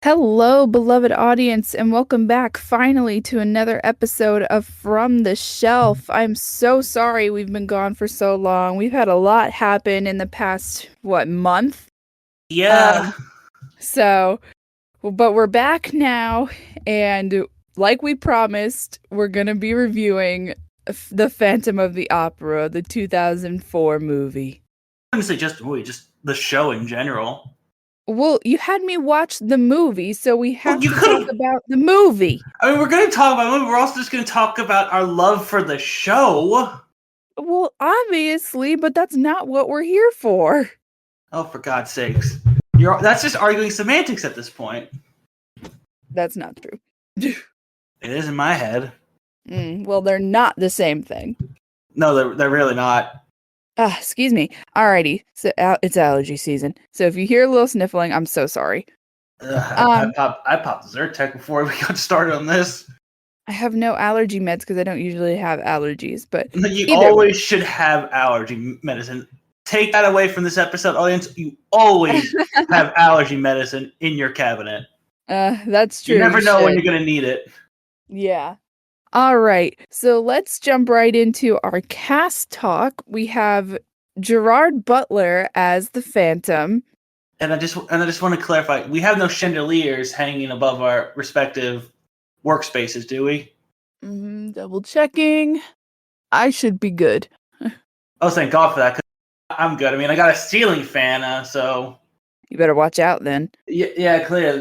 Hello, beloved audience, and welcome back finally to another episode of From the Shelf. I'm so sorry we've been gone for so long. We've had a lot happen in the past, month? Yeah. So, but we're back now, and like we promised, we're gonna be reviewing The Phantom of the Opera, the 2004 movie. I wouldn't say just the movie, just the show in general. Well, you had me watch the movie, so we have you to talk could've- about the movie. I mean, we're going to talk about the movie. We're also just going to talk about our love for the show. Well, obviously, but that's not what we're here for. Oh, for God's sakes. That's just arguing semantics at this point. That's not true. It is in my head. Well, they're not the same thing. No, they're really not. Excuse me. Alrighty, so it's allergy season. So if you hear a little sniffling, I'm so sorry. I popped Zyrtec before we got started on this. I have no allergy meds because I don't usually have allergies, but You always should have allergy medicine. Take that away from this episode, audience. You always have allergy medicine in your cabinet. That's true. You never know when you're going to need it. Yeah. All right, so let's jump right into our cast talk. We have Gerard Butler as the Phantom. And I just want to clarify, we have no chandeliers hanging above our respective workspaces, do we? Double checking. I should be good. Oh, thank God for that, 'cause I'm good. I mean, I got a ceiling fan, so... You better watch out then. Yeah, clear.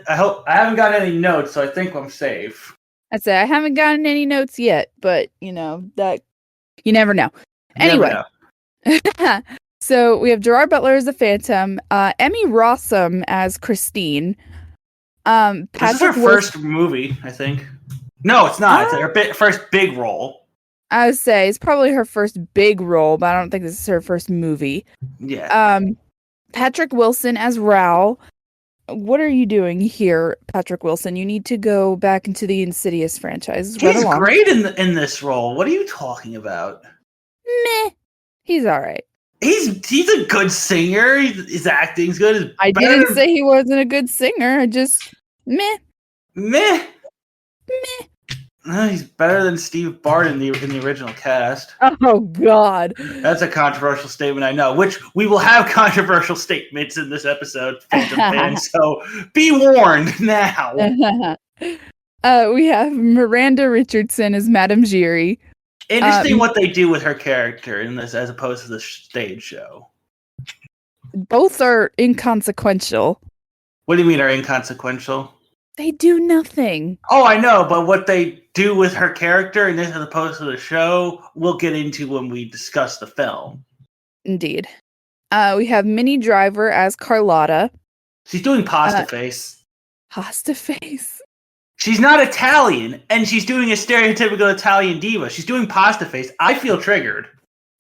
I haven't got any notes, so I think I'm safe. I'd say I haven't gotten any notes yet, but that you never know. Anyway, so we have Gerard Butler as the Phantom, Emmy Rossum as Christine. This is her first movie, I think. No, it's not. It's her first big role. I would say it's probably her first big role, but I don't think this is her first movie. Yeah. Patrick Wilson as Raoul. What are you doing here, Patrick Wilson? You need to go back into the Insidious franchise. He's great in this role. What are you talking about? Meh. He's all right. He's a good singer. His acting's good. I didn't say he wasn't a good singer. I just meh. He's better than Steve Bart in the original cast. Oh God, that's a controversial statement. I know. Which we will have controversial statements in this episode, Phantom fans. So be warned now. We have Miranda Richardson as Madame Giry. Interesting what they do with her character in this, as opposed to the stage show. Both are inconsequential. What do you mean are inconsequential? They do nothing. Oh, I know, but what they do with her character in this as opposed to the show, we'll get into when we discuss the film. Indeed. We have Minnie Driver as Carlotta. She's doing pasta face. Pasta face? She's not Italian, and she's doing a stereotypical Italian diva. She's doing pasta face. I feel triggered.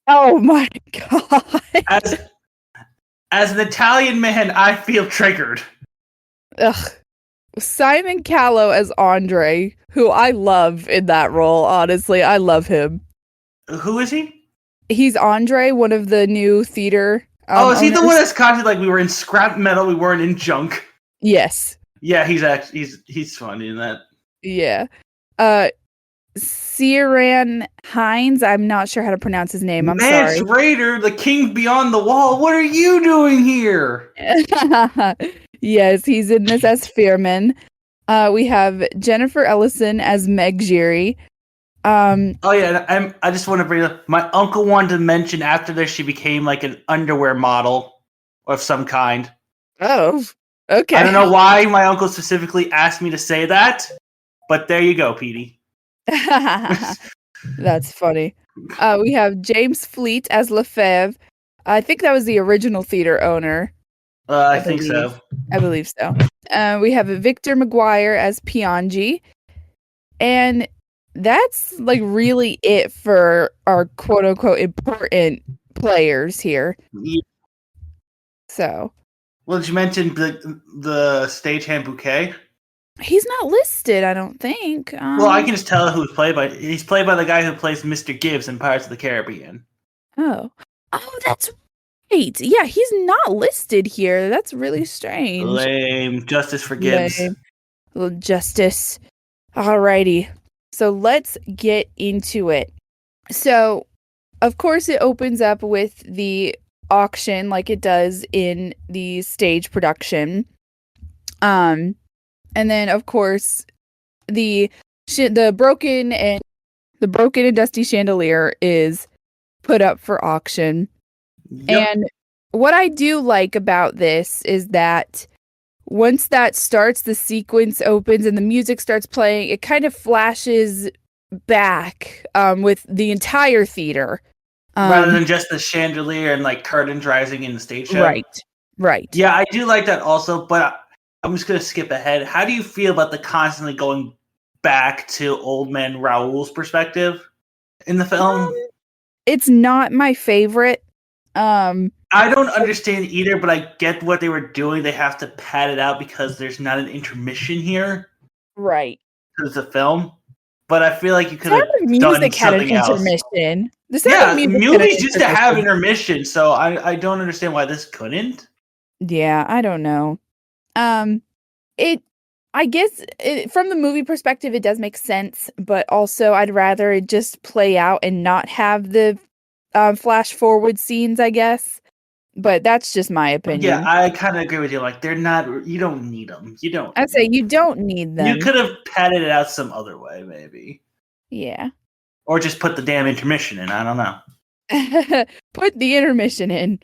Oh my God. As an Italian man, I feel triggered. Ugh. Simon Callow as Andre, who I love in that role, honestly. I love him. Who is he? He's Andre, one of the new theater is he the one that's constantly like, we were in scrap metal, we weren't in junk? Yes. Yeah, he's funny in that. Yeah. Ciaran Hines, I'm not sure how to pronounce his name, I'm sorry. Mance Raider, the king beyond the wall, what are you doing here? Yes, he's in this as Fearman. We have Jennifer Ellison as Meg Giry. I just want to bring up, my uncle wanted to mention after this she became like an underwear model of some kind. Oh, okay. I don't know why my uncle specifically asked me to say that, but there you go, Petey. That's funny. We have James Fleet as Lefebvre. I think that was the original theater owner. I think so. I believe so. We have Victor McGuire as Piangi. And that's like really it for our quote unquote important players here. Yeah. So. Well, did you mention the stagehand Bouquet? He's not listed, I don't think. Well, I can just tell who he's played by. He's played by the guy who plays Mr. Gibbs in Pirates of the Caribbean. Oh, that's Right. Yeah, he's not listed here. That's really strange. Lame. Justice for Gibbs. Lame. Little justice. Alrighty. So let's get into it. So, of course, it opens up with the auction like it does in the stage production. And then, of course, the broken and dusty chandelier is put up for auction. Yep. And what I do like about this is that once that starts, the sequence opens and the music starts playing, it kind of flashes back with the entire theater. Rather than just the chandelier and like curtains rising in the stage show. Right. Yeah, I do like that also, but I'm just going to skip ahead. How do you feel about the constantly going back to old man Raoul's perspective in the film? It's not my favorite. I don't understand either, but I get what they were doing. They have to pad it out because there's not an intermission here. Right. Because it's a film. But I feel like you could have done Music had an something else. intermission. Yeah, movies used to have intermission, so I don't understand why this couldn't. Yeah, I don't know. I guess from the movie perspective, it does make sense, but also I'd rather it just play out and not have the flash forward scenes, I guess. But that's just my opinion. Yeah, I kind of agree with you. Like, they're not. You don't need them. You don't. I'd say you don't need them. You could have padded it out some other way, maybe. Yeah. Or just put the damn intermission in. I don't know. Put the intermission in.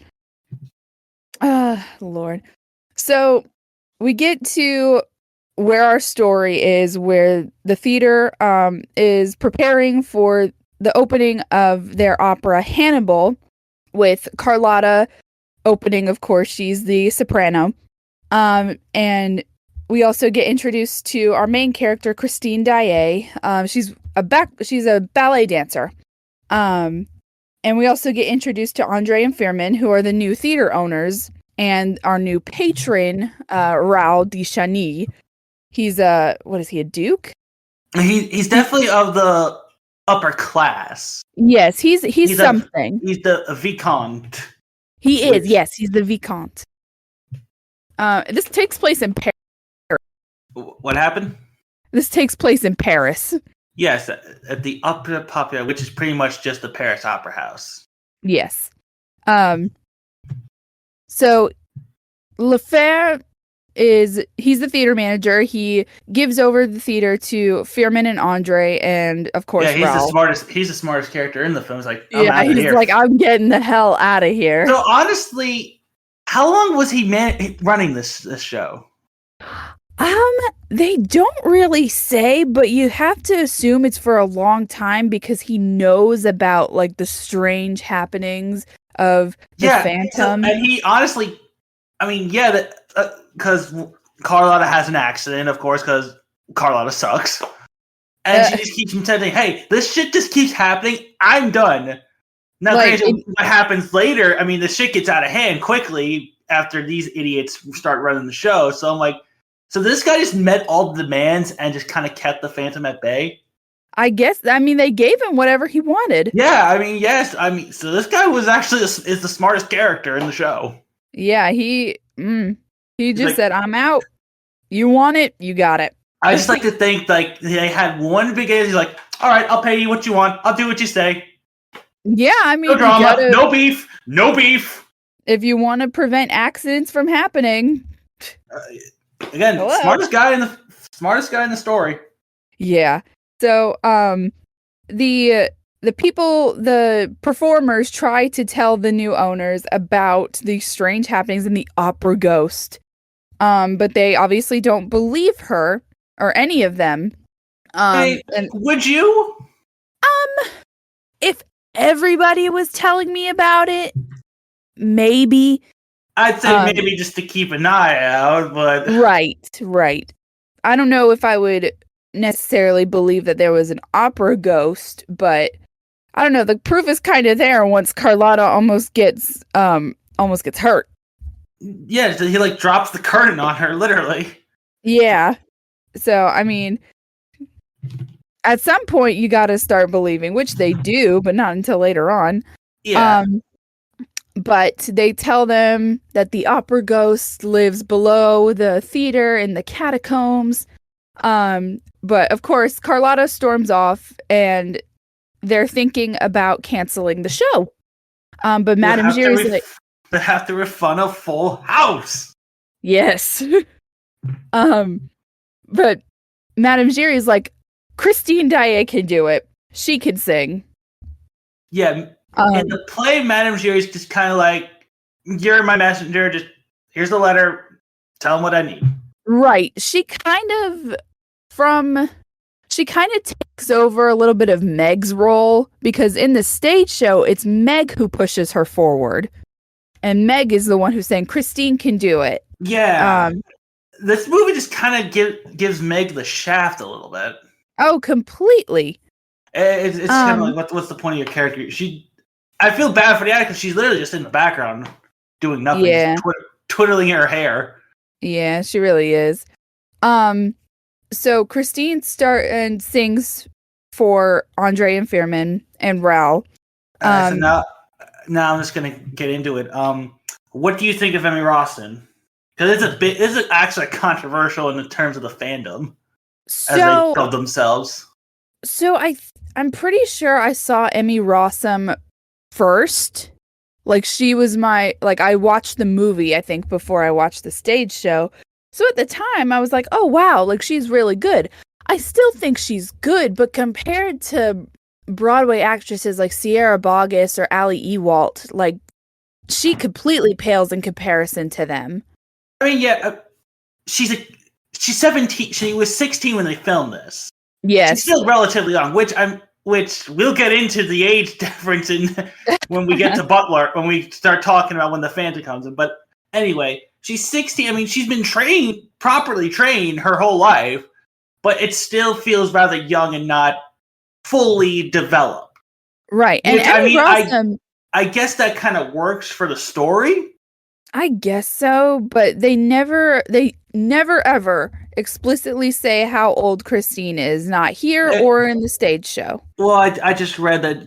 Lord. So we get to where our story is, where the theater is preparing for the opening of their opera Hannibal, with Carlotta opening. Of course, she's the soprano. And we also get introduced to our main character, Christine Daae. She's a ballet dancer. And we also get introduced to Andre and Firmin, who are the new theater owners, and our new patron, Raoul de Chagny. He's what is he, a duke? He's definitely of the upper class. Yes, he's something. He's the Vicomte. He is, yes, he's the Vicomte. This takes place in Paris. What happened? This takes place in Paris. Yes, at the Opera Populaire, which is pretty much just the Paris Opera House. Yes. So Lefer he's the theater manager. He gives over the theater to Firmin and Andre, and of course, he's Raoul. He's the smartest character in the film. He's like, he's like, I'm getting the hell out of here. So honestly, how long was he running this show? They don't really say, but you have to assume it's for a long time because he knows about like the strange happenings of the Phantom. And he honestly, I mean, because Carlotta has an accident, of course, because Carlotta sucks. And she just keeps saying, hey, this shit just keeps happening. I'm done. Now, what happens later, I mean, the shit gets out of hand quickly after these idiots start running the show. So I'm like, so this guy just met all the demands and just kind of kept the Phantom at bay? I guess, I mean, they gave him whatever he wanted. Yeah, I mean, yes. I mean, so this guy was actually is the smartest character in the show. Yeah, he just said, I'm out. You want it, you got it. I just like to think like they had one big he's like, all right, I'll pay you what you want. I'll do what you say. Yeah, I mean, no drama, no beef. If you want to prevent accidents from happening. Again, smartest guy in the story. Yeah. So, the performers try to tell the new owners about the strange happenings in the opera ghost. But they obviously don't believe her or any of them. Would you? If everybody was telling me about it, maybe. I'd say maybe just to keep an eye out, but right. I don't know if I would necessarily believe that there was an opera ghost, but I don't know. The proof is kind of there once Carlotta almost gets hurt. Yeah, he like drops the curtain on her, literally. Yeah. So I mean, at some point you got to start believing, which they do, but not until later on. Yeah. But they tell them that the opera ghost lives below the theater in the catacombs. But of course, Carlotta storms off and they're thinking about canceling the show. But They Madame have to Giry's like, they have to refund a full house. yes. But Madame Giry's like, Christine Daae can do it. She can sing. Yeah, in the play, Madame Giry is just kind of like, you're my messenger. Just here's the letter. Tell them what I need. Right. She kind of takes over a little bit of Meg's role because in the stage show, it's Meg who pushes her forward. And Meg is the one who's saying, Christine can do it. Yeah. This movie just kind of gives Meg the shaft a little bit. Oh, completely. It's kind of like, what's the point of your character? I feel bad for the actor because she's literally just in the background doing nothing, yeah. twiddling her hair. Yeah, she really is. So Christine sings for Andre and Fearman and Raul. So now I'm just gonna get into it. What do you think of Emmy Rossum? Because this is actually controversial in the terms of the fandom as they build themselves. So I'm pretty sure I saw Emmy Rossum first. Like she was I watched the movie, I think, before I watched the stage show. So at the time I was like, oh wow, like she's really good. I still think she's good, but compared to Broadway actresses like Sierra Boggess or Ali Ewalt, like she completely pales in comparison to them. I mean, yeah, she's 17. She was 16 when they filmed this. Yes. She's still relatively young, which we'll get into the age difference in when we get to Butler, when we start talking about when the Phantom comes in. But anyway, she's 16. I mean, she's been properly trained her whole life, but it still feels rather young and not fully developed. Right. And Rossum, I guess that kind of works for the story. I guess so, but they never ever explicitly say how old Christine is, not here or in the stage show. Well, I just read that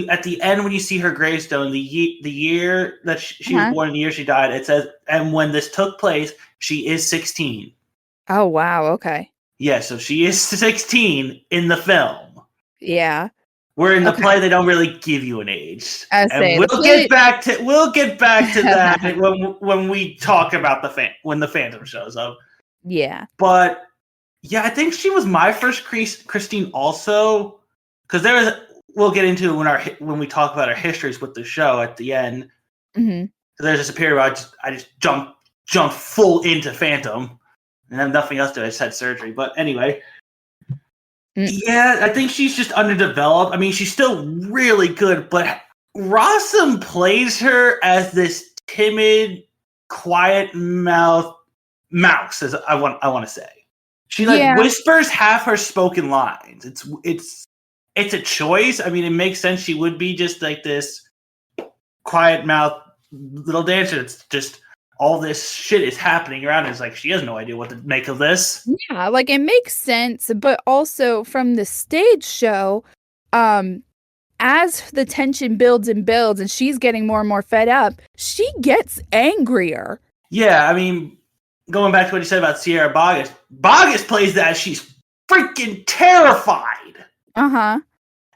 at the end when you see her gravestone, the year that she was born and the year she died, it says, and when this took place, she is 16. Oh wow, okay. Yeah, so she is 16 in the film. Yeah. Where in the play they don't really give you an age. We'll get back to that when we talk about when the Phantom shows up. Yeah. But yeah, I think she was my first Christine also, because we'll get into when we talk about our histories with the show at the end. Mm-hmm. There's just a period where I just jumped full into Phantom and have nothing else to do. I just had surgery. But anyway. Yeah, I think she's just underdeveloped. I mean, she's still really good, but Rossum plays her as this timid, quiet mouse, as I want to say. She whispers half her spoken lines. It's a choice. I mean, it makes sense. She would be just like this quiet mouth little dancer. It's just all this shit is happening around her. It's like she has no idea what to make of this. Yeah, like it makes sense, but also from the stage show, as the tension builds and she's getting more and more fed up, she gets angrier. Yeah, I mean, going back to what you said about Sierra Boggess, Boggess plays that she's freaking terrified. Uh-huh.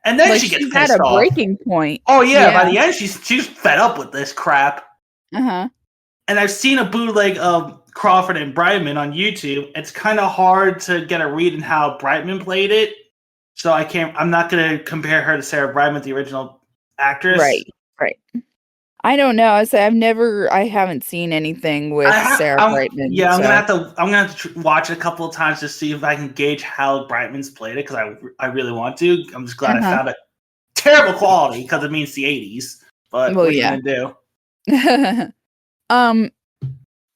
And then she gets pissed at a off. Breaking point. Oh yeah, by the end she's fed up with this crap. Uh-huh. And I've seen a bootleg of Crawford and Brightman on YouTube. It's kind of hard to get a read in how Brightman played it. So I'm not going to compare her to Sarah Brightman, the original actress. Right. I don't know. I haven't seen anything with Sarah Brightman. Yeah, I'm gonna have to watch it a couple of times to see if I can gauge how Brightman's played it, because I really want to. I'm just glad I found it. Terrible quality because it means the 80s. But what are you gonna do?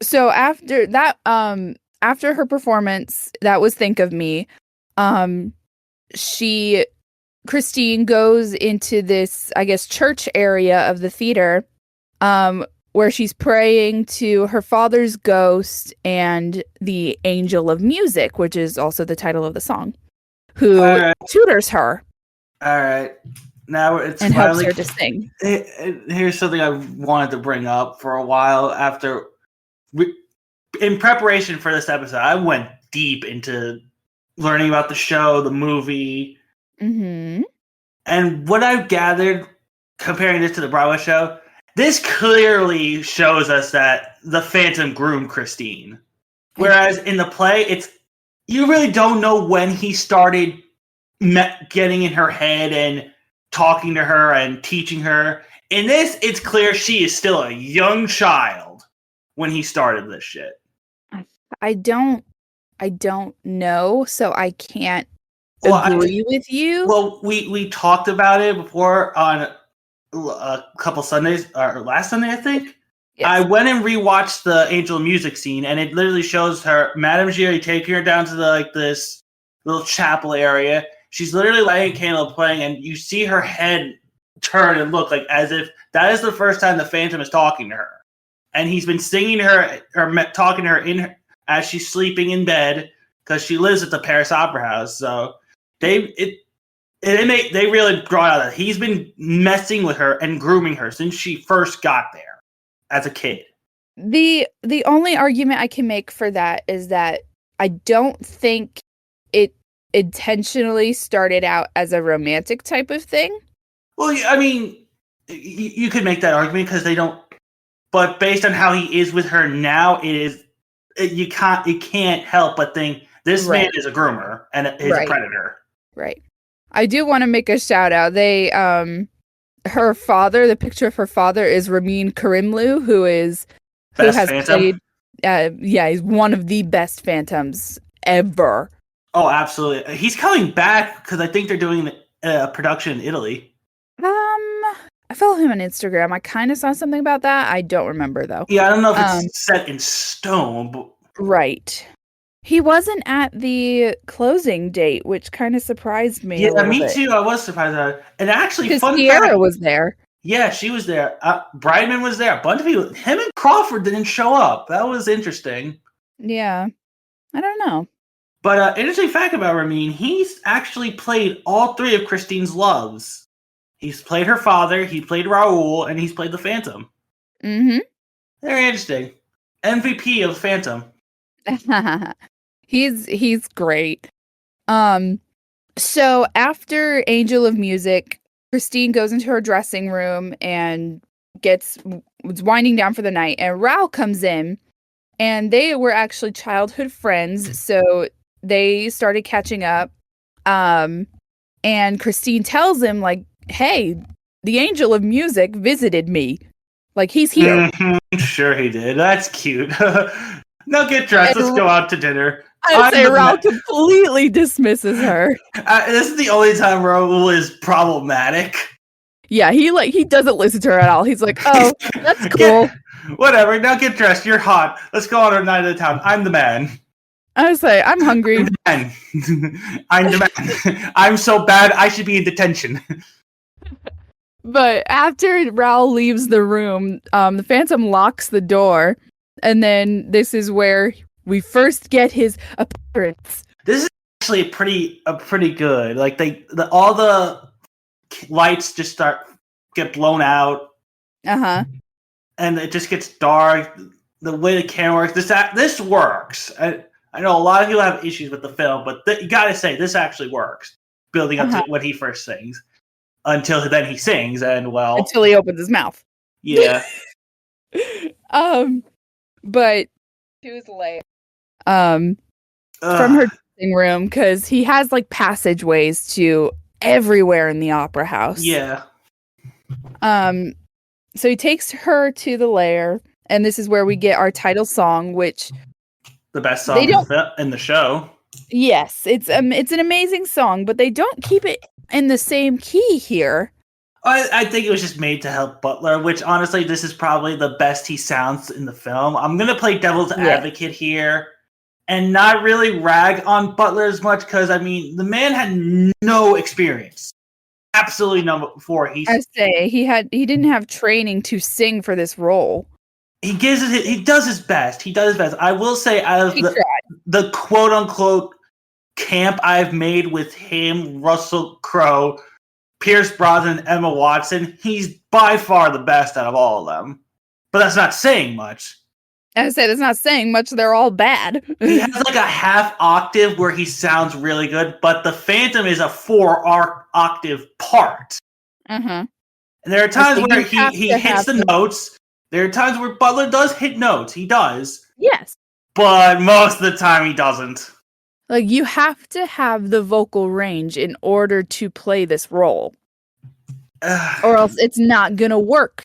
So after that, after her performance, that was Think of Me, Christine goes into this, I guess, church area of the theater, where she's praying to her father's ghost and the angel of music, which is also the title of the song, who tutors her. All right. now it's and helps finally. her to sing. Here's something I wanted to bring up for a while after. In preparation for this episode, I went deep into learning about the show, the movie, Mm-hmm. and what I've gathered comparing this to the Broadway show, this clearly shows us that the Phantom groomed Christine. Whereas in the play, you really don't know when he started getting in her head and talking to her and teaching her. In this, it's clear she is still a young child when he started this shit. I don't know, so I can't agree with you. Well, we talked about it before on a couple Sundays, or last Sunday, I think. Yes. I went and rewatched the Angel of Music scene, and it literally shows her, Madame Giry, taking her down to this little chapel area. She's literally lighting a candle, playing, and you see her head turn and look like as if that is the first time the Phantom is talking to her. And he's been singing to her or talking to her as she's sleeping in bed because she lives at the Paris Opera House. So they really brought out that he's been messing with her and grooming her since she first got there as a kid. The only argument I can make for that is that I don't think it intentionally started out as a romantic type of thing. Well, I mean, you could make that argument because they don't. But based on how he is with her now, you can't help but think this man is a groomer and is a predator. Right. I do want to make a shout out. They, her father, the picture of her father is Ramin Karimloo, who has Phantom? Played, he's one of the best Phantoms ever. Oh, absolutely. He's coming back because I think they're doing a production in Italy. I follow him on Instagram. I kind of saw something about that. I don't remember though. Yeah, I don't know if it's set in stone. But... Right. He wasn't at the closing date, which kind of surprised me. Yeah, me too. I was surprised at it. And actually, fun Sierra fact, was there. Yeah, she was there. Brightman was there. A bunch of people. Him and Crawford didn't show up. That was interesting. Yeah. I don't know. But interesting fact about Ramin, he's actually played all three of Christine's loves. He's played her father, he played Raoul, and he's played the Phantom. Mm-hmm. Very interesting. MVP of Phantom. He's great. So after Angel of Music, Christine goes into her dressing room and it's winding down for the night, and Raoul comes in, and they were actually childhood friends, so they started catching up. And Christine tells him, like, hey, the Angel of Music visited me. Like, he's here. Mm-hmm. Sure he did. That's cute. Now get dressed. Let's go out to dinner. I'd say Raoul completely dismisses her. This is the only time Raoul is problematic. Yeah, he doesn't listen to her at all. He's like, oh, that's cool. Whatever. Now get dressed. You're hot. Let's go on our night of the town. I'm the man. I say, I'm hungry. I'm the man. I'm so bad, I should be in detention. But after Raoul leaves the room, the Phantom locks the door, and then this is where we first get his appearance. This is actually pretty good. Like all the lights just get blown out. Uh-huh. And it just gets dark. The way the camera works, this works. I know a lot of people have issues with the film, but you gotta say this actually works. Building up to when he first sings. Until then he sings, and well... Until he opens his mouth. Yeah. But... She was late. From her dressing room, because he has, like, passageways to everywhere in the opera house. Yeah. So he takes her to the lair, and this is where we get our title song, which... The best song in the show. Yes, it's an amazing song, but they don't keep it in the same key here. I think it was just made to help Butler, which honestly, this is probably the best he sounds in the film. I'm going to play devil's advocate here and not really rag on Butler as much because, I mean, the man had no experience. Absolutely none before. I say, he didn't have training to sing for this role. He does his best. He does his best. I will say, out of the quote unquote camp I've made with him, Russell Crowe, Pierce Brosnan, Emma Watson, he's by far the best out of all of them. But that's not saying much. I said it's not saying much. They're all bad. He has like a half octave where he sounds really good, but the Phantom is a 4-octave part. Uh-huh. And there are times where he hits the notes. There are times where Butler does hit notes. He does. Yes. But most of the time he doesn't. Like, you have to have the vocal range in order to play this role. Or else it's not going to work.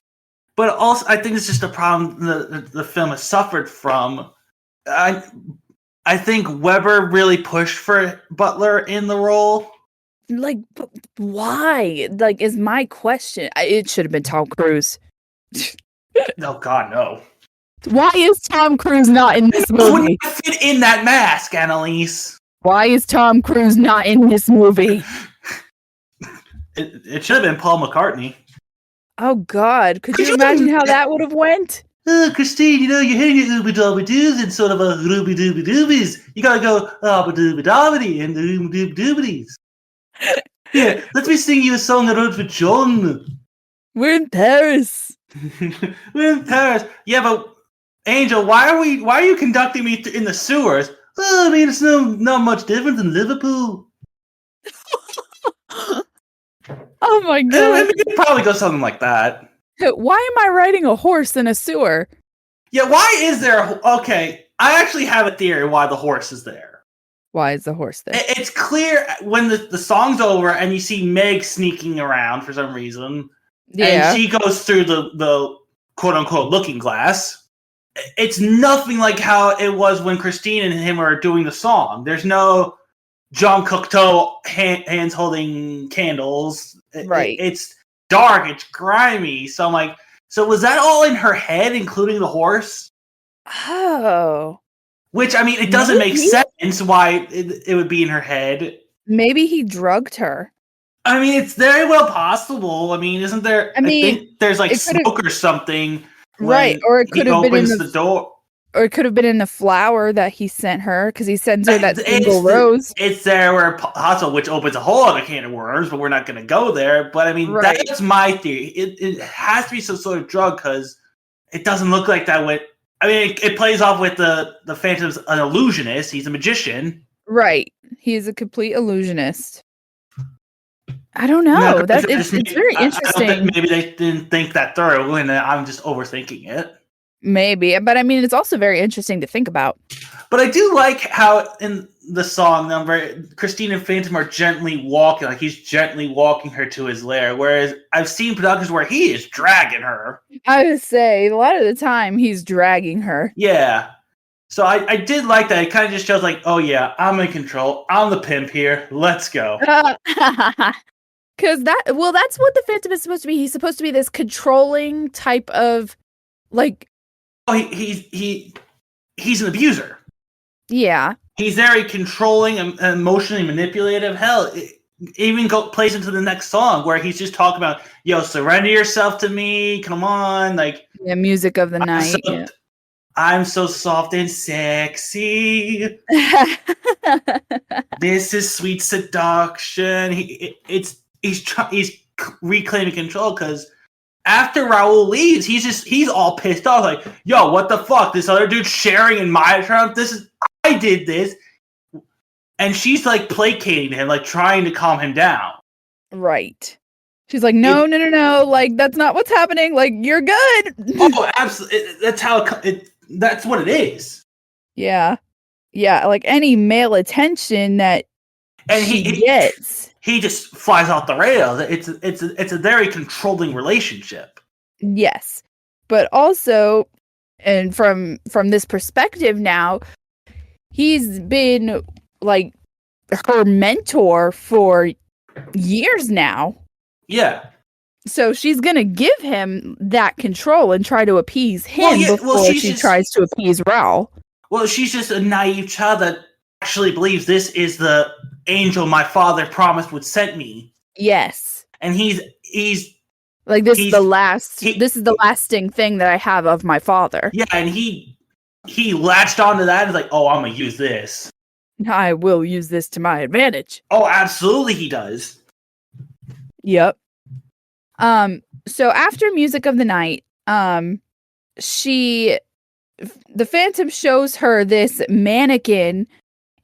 But also, I think it's just a problem the film has suffered from. I think Weber really pushed for Butler in the role. Like, why? Like, is my question. It should have been Tom Cruise. Oh, God, no. Why is Tom Cruise not in this movie? Wouldn't fit in that mask, Annalise. Why is Tom Cruise not in this movie? It should have been Paul McCartney. Oh, God. Could you imagine how that would have went? Christine, you're hitting your ooby-dooby-doos and sort of a ruby-dooby-doobies. You gotta go abba-dooby-dobbity and the ooby-dooby-doobies. Yeah, let me sing you a song I wrote for John. We're in Paris. We're in Paris. Yeah, but Angel, why are you conducting me in the sewers? Oh, I mean, it's not much different than Liverpool. Oh my God. I mean, it'd probably go something like that. Why am I riding a horse in a sewer? Yeah, why is there okay, I actually have a theory why the horse is there. Why is the horse there? It's clear when the song's over and you see Meg sneaking around for some reason. Yeah. And she goes through the quote-unquote looking glass. It's nothing like how it was when Christine and him are doing the song. There's no Jean Cocteau hands holding candles. Right. It's dark. It's grimy. So I'm like, so was that all in her head, including the horse? Oh. Which, I mean, it doesn't make sense why it would be in her head. Maybe he drugged her. I mean, it's very well possible. I mean, isn't there? I think there's like smoke or something. Right. Or it could have been in the door. Or it could have been in the flower that he sent her, because he sends her that single rose. It's there where possible, which opens a whole other can of worms, but we're not going to go there. But I mean, that's my theory. It has to be some sort of drug, because it doesn't look like that. I mean, it plays off with the Phantom's an illusionist. He's a magician. Right. He's a complete illusionist. I don't know. It's very interesting. Maybe they didn't think that through, and I'm just overthinking it. Maybe, but I mean, it's also very interesting to think about. But I do like how in the song number, Christine and Phantom are gently walking, like he's gently walking her to his lair. Whereas I've seen productions where he is dragging her. I would say a lot of the time he's dragging her. Yeah. So I did like that. It kind of just shows like, oh yeah, I'm in control. I'm the pimp here. Let's go. Because that's what the Phantom is supposed to be. He's supposed to be this controlling type of, like. Oh, he's an abuser. Yeah. He's very controlling and emotionally manipulative. Hell, it even plays into the next song where he's just talking about, yo, surrender yourself to me. Come on. Like, yeah, music of the night. I'm so soft and sexy. This is sweet seduction. He's reclaiming control, because after Raul leaves, he's all pissed off, like, yo, what the fuck? This other dude's sharing in my account? I did this. And she's like placating to him, like trying to calm him down. Right. She's like, no, like, that's not what's happening. Like, you're good. Oh, absolutely. That's what it is. Yeah. Yeah, like any male attention that she gets. He just flies off the rails. It's a very controlling relationship. Yes. But also, and from this perspective now, he's been like her mentor for years now. Yeah. So she's going to give him that control and try to appease him before she tries to appease Raul. Well, she's just a naive child that actually believes this is the angel my father promised would send me. Yes. And he's like, this is the lasting thing that I have of my father. Yeah, and he latched onto that and is like, oh, I'm gonna use this. I will use this to my advantage. Oh, absolutely he does. Yep. So after Music of the Night, she the Phantom shows her this mannequin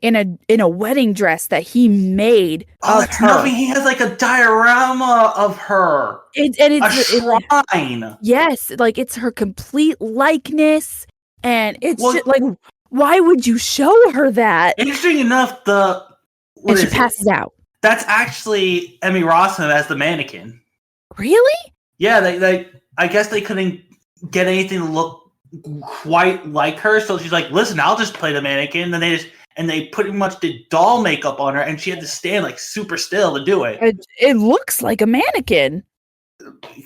in a wedding dress that he made Oh, of that's her. nothing. He has like a diorama of her. A shrine. Yes, like it's her complete likeness, and it's Well, just like, why would you show her that? interesting enough, And she passes out. That's actually Emmy Rossum as the mannequin. Really? Yeah, they I guess they couldn't get anything to look quite like her, so she's like, "Listen, I'll just play the mannequin." And they pretty much did doll makeup on her, and she had to stand like super still to do it. It looks like a mannequin.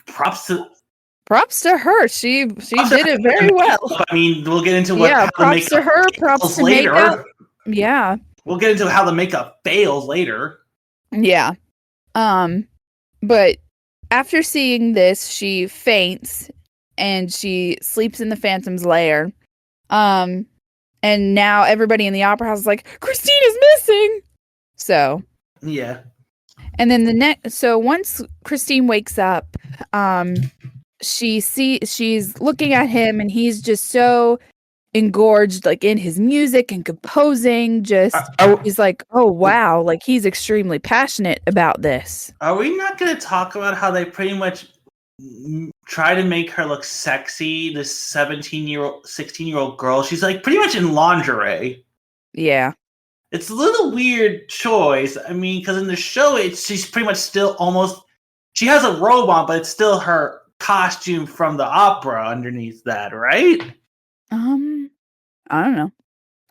Props to her. She did it very well. I mean, we'll get into how the makeup to her. Props to later. Makeup. Yeah. We'll get into how the makeup fails later. Yeah. But after seeing this, she faints and she sleeps in the Phantom's lair. And now everybody in the opera house is like, Christine is missing. So yeah. And then so once Christine wakes up, she's looking at him and he's just so engorged like in his music and composing. He's like, oh wow, like he's extremely passionate about this. Are we not going to talk about how they pretty much try to make her look sexy, this 16-year-old girl? She's like pretty much in lingerie. Yeah. It's a little weird choice. I mean, because in the show, she's pretty much still almost. She has a robe on, but it's still her costume from the opera underneath that, right? I don't know.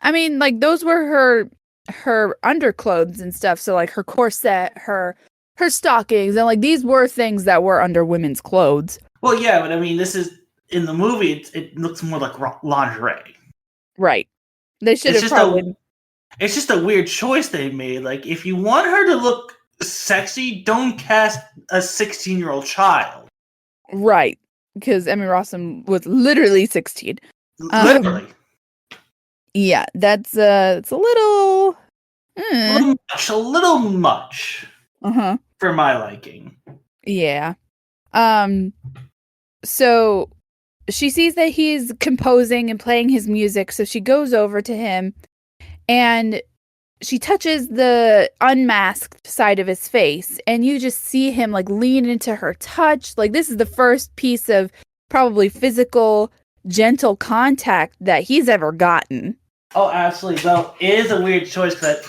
I mean, like those were her underclothes and stuff. So like her corset, her stockings, and like these were things that were under women's clothes. Well, yeah, but I mean, this is in the movie. It looks more like lingerie, right? They should have probably. It's just a weird choice they made. Like, if you want her to look sexy, don't cast a 16-year-old child. Right. Because Emmy Rossum was literally 16. Literally. Yeah, that's it's a little... A little much. Uh-huh. For my liking. Yeah. So she sees that he's composing and playing his music, so she goes over to him and she touches the unmasked side of his face, and you just see him like lean into her touch. Like this is the first piece of probably physical, gentle contact that he's ever gotten. Oh, absolutely. Though it is a weird choice because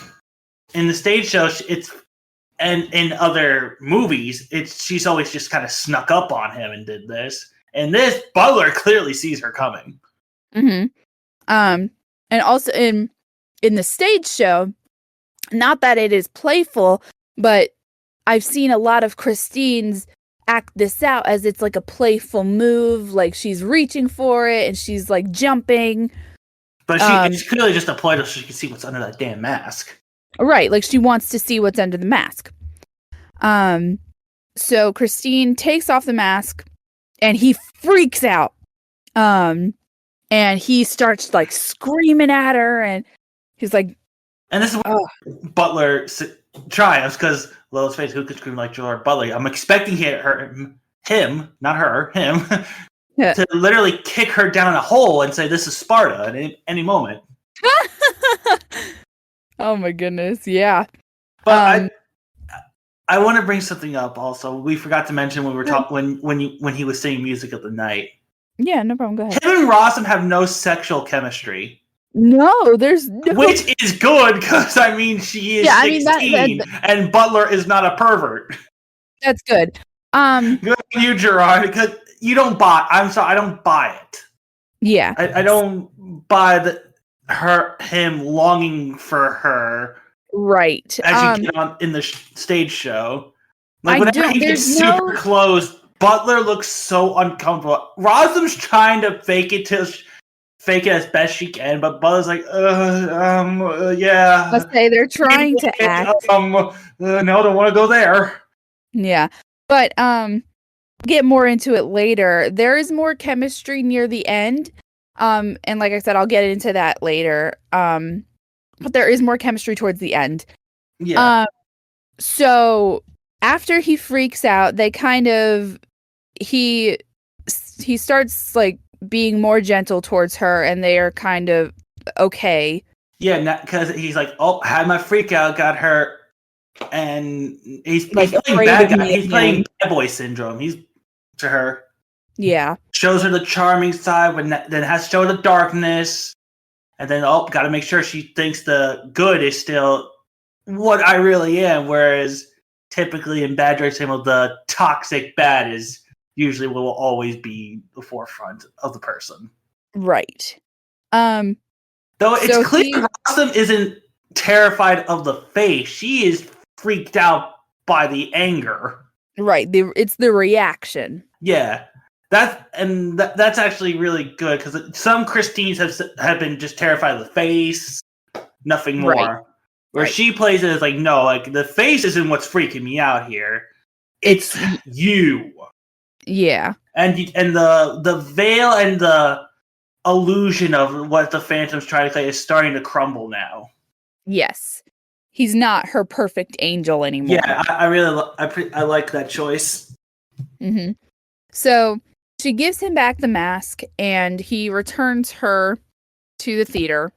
in the stage show, and in other movies, she's always just kind of snuck up on him and did this. And this Butler clearly sees her coming. Mm-hmm. And also in the stage show, not that it is playful, but I've seen a lot of Christine's act this out as it's like a playful move, like she's reaching for it and she's like jumping. But it's clearly just a ploy so she can see what's under that damn mask. Right, like she wants to see what's under the mask. So Christine takes off the mask and he freaks out. And he starts like screaming at her and he's like, and this is where Butler triumphs because, well, let's face it, who could scream like Gerard Butler? I'm expecting him, not her, him, to literally kick her down a hole and say, "This is Sparta" at any moment. Oh my goodness, yeah. But I want to bring something up. Also, we forgot to mention when we were talking when he was singing "Music of the Night." Yeah, no problem. Go ahead. Him and Rossum have no sexual chemistry. No, there's no. Which is good because I mean she is 16 and Butler is not a pervert. That's good. Good for you, Gerard, because you don't buy. I'm sorry, I don't buy it. Yeah, I don't buy him longing for her. Right. As you get on in the stage show, like whenever he gets super close, Butler looks so uncomfortable. Rossum's trying to fake it as best she can, but Butler's like, yeah. Let's say they're trying to act. No, don't want to go there. Yeah, but get more into it later. There is more chemistry near the end, and like I said, I'll get into that later. But there is more chemistry towards the end. Yeah. So after he freaks out, they kind of he starts like being more gentle towards her, and they are kind of okay. Yeah, because he's like, oh, had my freak out, got hurt, and he's Like, playing afraid bad of guy. me He's again. playing bad boy syndrome. He's to her. Yeah. Shows her the charming side, then has to show the darkness, and then got to make sure she thinks the good is still what I really am. Whereas typically in Bad Drug Symbol, the toxic bad is usually what will always be the forefront of the person. Right. Though it's So clear Rossum isn't terrified of the face. She is freaked out by the anger. Right. It's the reaction. Yeah. That's actually really good because some Christines have been just terrified of the face, nothing more. Right. Where she plays it as like, no, like the face isn't what's freaking me out here. It's you. Yeah. And the veil and the illusion of what the Phantom's trying to play is starting to crumble now. Yes. He's not her perfect angel anymore. Yeah, I really I like that choice. Mm-hmm. So she gives him back the mask, and he returns her to the theater,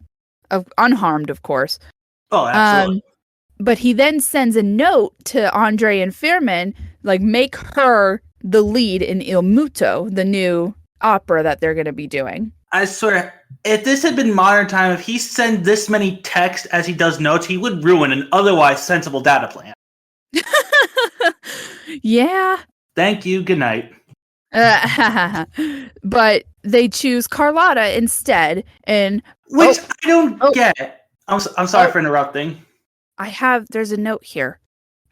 unharmed, of course. Oh, absolutely. But he then sends a note to Andre and Firmin, like, make her the lead in Il Muto, the new opera that they're going to be doing. I swear, if this had been modern time, if he sent this many texts as he does notes, he would ruin an otherwise sensible data plan. Yeah. Thank you. Good night. But they choose Carlotta instead, and which I don't get. I'm sorry for interrupting. There's a note here.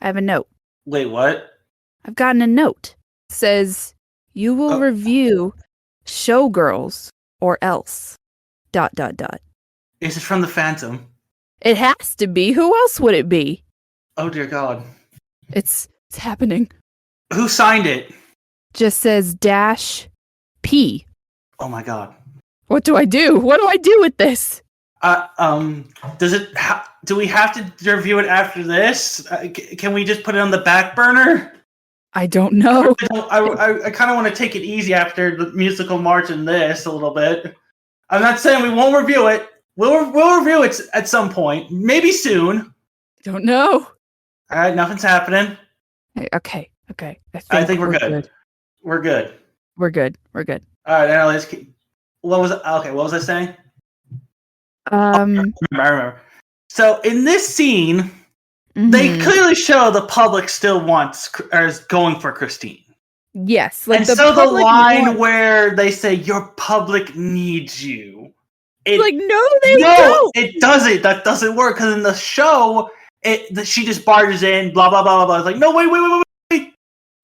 I have a note. Wait, what? I've gotten a note. It says, you will review Showgirls or else. ... Is it from the Phantom? It has to be. Who else would it be? Oh dear God. It's happening. Who signed it? Just says -P. Oh my God. What do I do? What do I do with this? Does it? Do we have to review it after this? Can we just put it on the back burner? I don't know. I kind of want to take it easy after the musical march and this a little bit. I'm not saying we won't review it. We'll review it at some point, maybe soon. Don't know. All right, nothing's happening. Okay. I think we're good. We're good. We're good. All right, Annalise. What was I saying? I remember. So in this scene, they clearly show the public still is going for Christine. Yes, like, and the so the line where they say your public needs you. No, they don't. It doesn't. That doesn't work because in the show, she just barges in, blah blah blah blah. It's like, no, wait.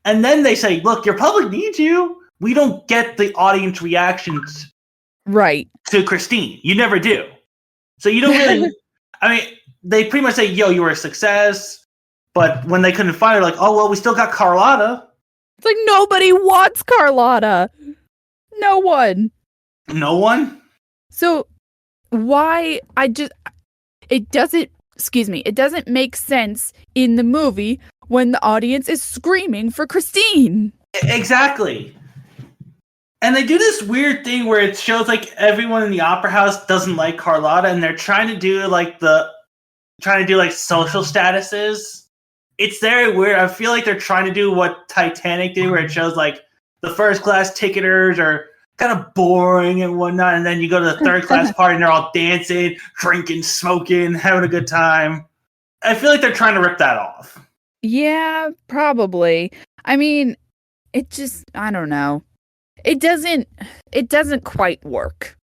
And then they say, look, your public needs you. We don't get the audience reactions right to Christine. You never do. So you don't really. I mean, they pretty much say, yo, you were a success. But when they couldn't find her, like, oh, well, we still got Carlotta. It's like, nobody wants Carlotta. No one. No one? So why it doesn't make sense in the movie when the audience is screaming for Christine. Exactly. And they do this weird thing where it shows like everyone in the opera house doesn't like Carlotta, and they're trying to do like social statuses. It's very weird. I feel like they're trying to do what Titanic did, where it shows like the first class ticketers are kind of boring and whatnot, and then you go to the third class party and they're all dancing, drinking, smoking, having a good time. I feel like they're trying to rip that off. Yeah, probably. I mean, I don't know. It doesn't quite work.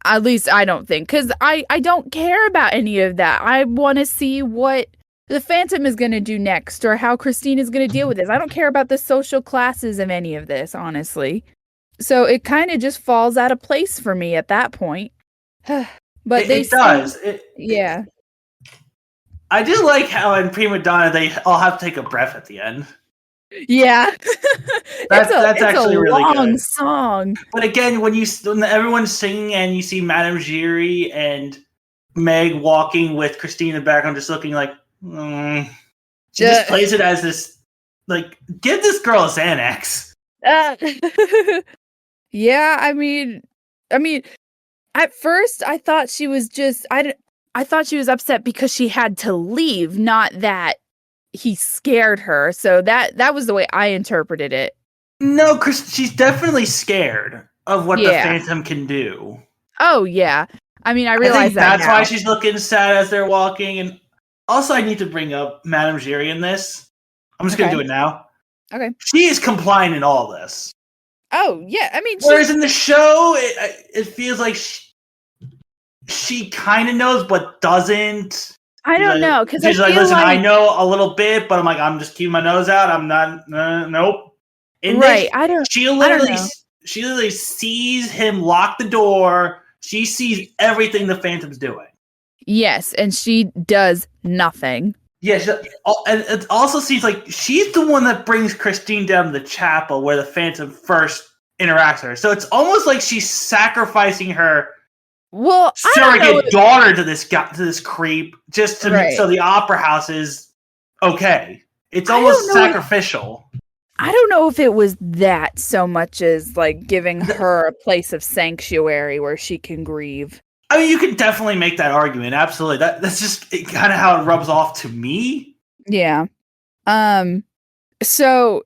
At least I don't think, because I don't care about any of that. I want to see what the Phantom is going to do next, or how Christine is going to deal with this. I don't care about the social classes of any of this, honestly. So it kind of just falls out of place for me at that point. But it does. Yeah. I do like how in Prima Donna they all have to take a breath at the end. Yeah. that's actually a really long good song. But again, when everyone's singing and you see Madame Giry and Meg walking with Christine in the background, just looking like, She just plays it as this, like, give this girl a Xanax. Yeah, I mean, at first I thought she was just I thought she was upset because she had to leave, not that he scared her. So that was the way I interpreted it. No, Chris, she's definitely scared of what the Yeah. Phantom can do. Oh yeah. I mean, I I realize think that that's now. why she's looking sad as they're walking. And also, I need to bring up Madame Giry in this. I'm just gonna do it now. Okay. She is complying in all this. Oh yeah. I mean, Whereas in the show, it feels like she kind of knows but doesn't. I don't know, because she's like, listen, I know a little bit, but I'm just keeping my nose out. I'm not. Nope. In right. this, she literally sees him lock the door. She sees everything the Phantom's doing. Yes, and she does nothing. Yeah, and it also seems like she's the one that brings Christine down to the chapel where the Phantom first interacts with her. So it's almost like she's sacrificing her surrogate daughter to this creep just to so the opera house is okay. It's almost sacrificial. I don't know if it was that so much as like giving her a place of sanctuary where she can grieve. I mean, you can definitely make that argument. Absolutely. That's just kind of how it rubs off to me. Yeah. So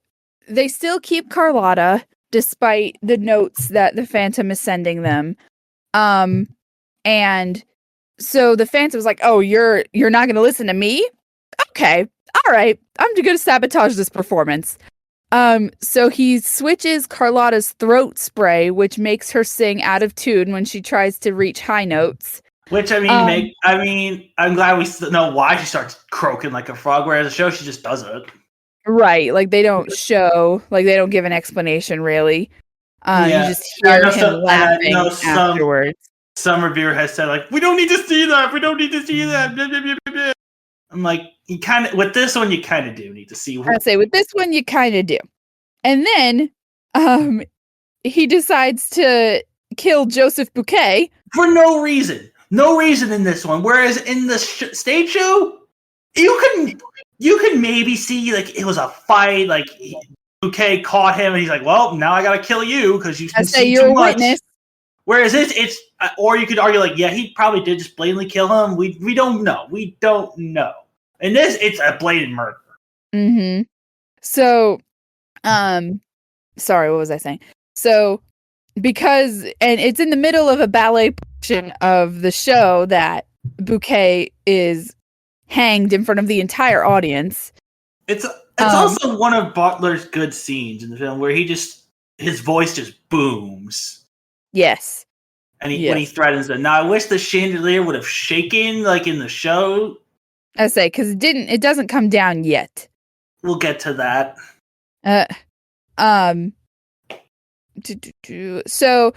they still keep Carlotta despite the notes that the Phantom is sending them. And so the Phantom's like, "Oh, you're not going to listen to me? Okay. All right. I'm going to sabotage this performance." So he switches Carlotta's throat spray, which makes her sing out of tune when she tries to reach high notes. Which I'm glad we know why she starts croaking like a frog, whereas the show she just does it. Right, like they don't show, like they don't give an explanation really. You just hear him laughing afterwards. Some reviewer has said like, "We don't need to see that. We don't need to see that." I'm like, you kind of with this one, you kind of do need to see. I say with this one, you kind of do. And then, he decides to kill Joseph Bouquet for no reason. No reason in this one. Whereas in the stage show, you can maybe see like it was a fight. Like Bouquet caught him, and he's like, "Well, now I gotta kill you because you can see too much." Witness. Whereas it's or you could argue like, yeah, he probably did just blatantly kill him. We don't know. We don't know. In this, it's a blatant murder. Mm-hmm. So, sorry, what was I saying? So, because, and it's in the middle of a ballet portion of the show that Bouquet is hanged in front of the entire audience. It's also one of Butler's good scenes in the film where his voice just booms. Yes. And when he threatens them. Now, I wish the chandelier would have shaken like in the show. I say, because it doesn't come down yet. We'll get to that. So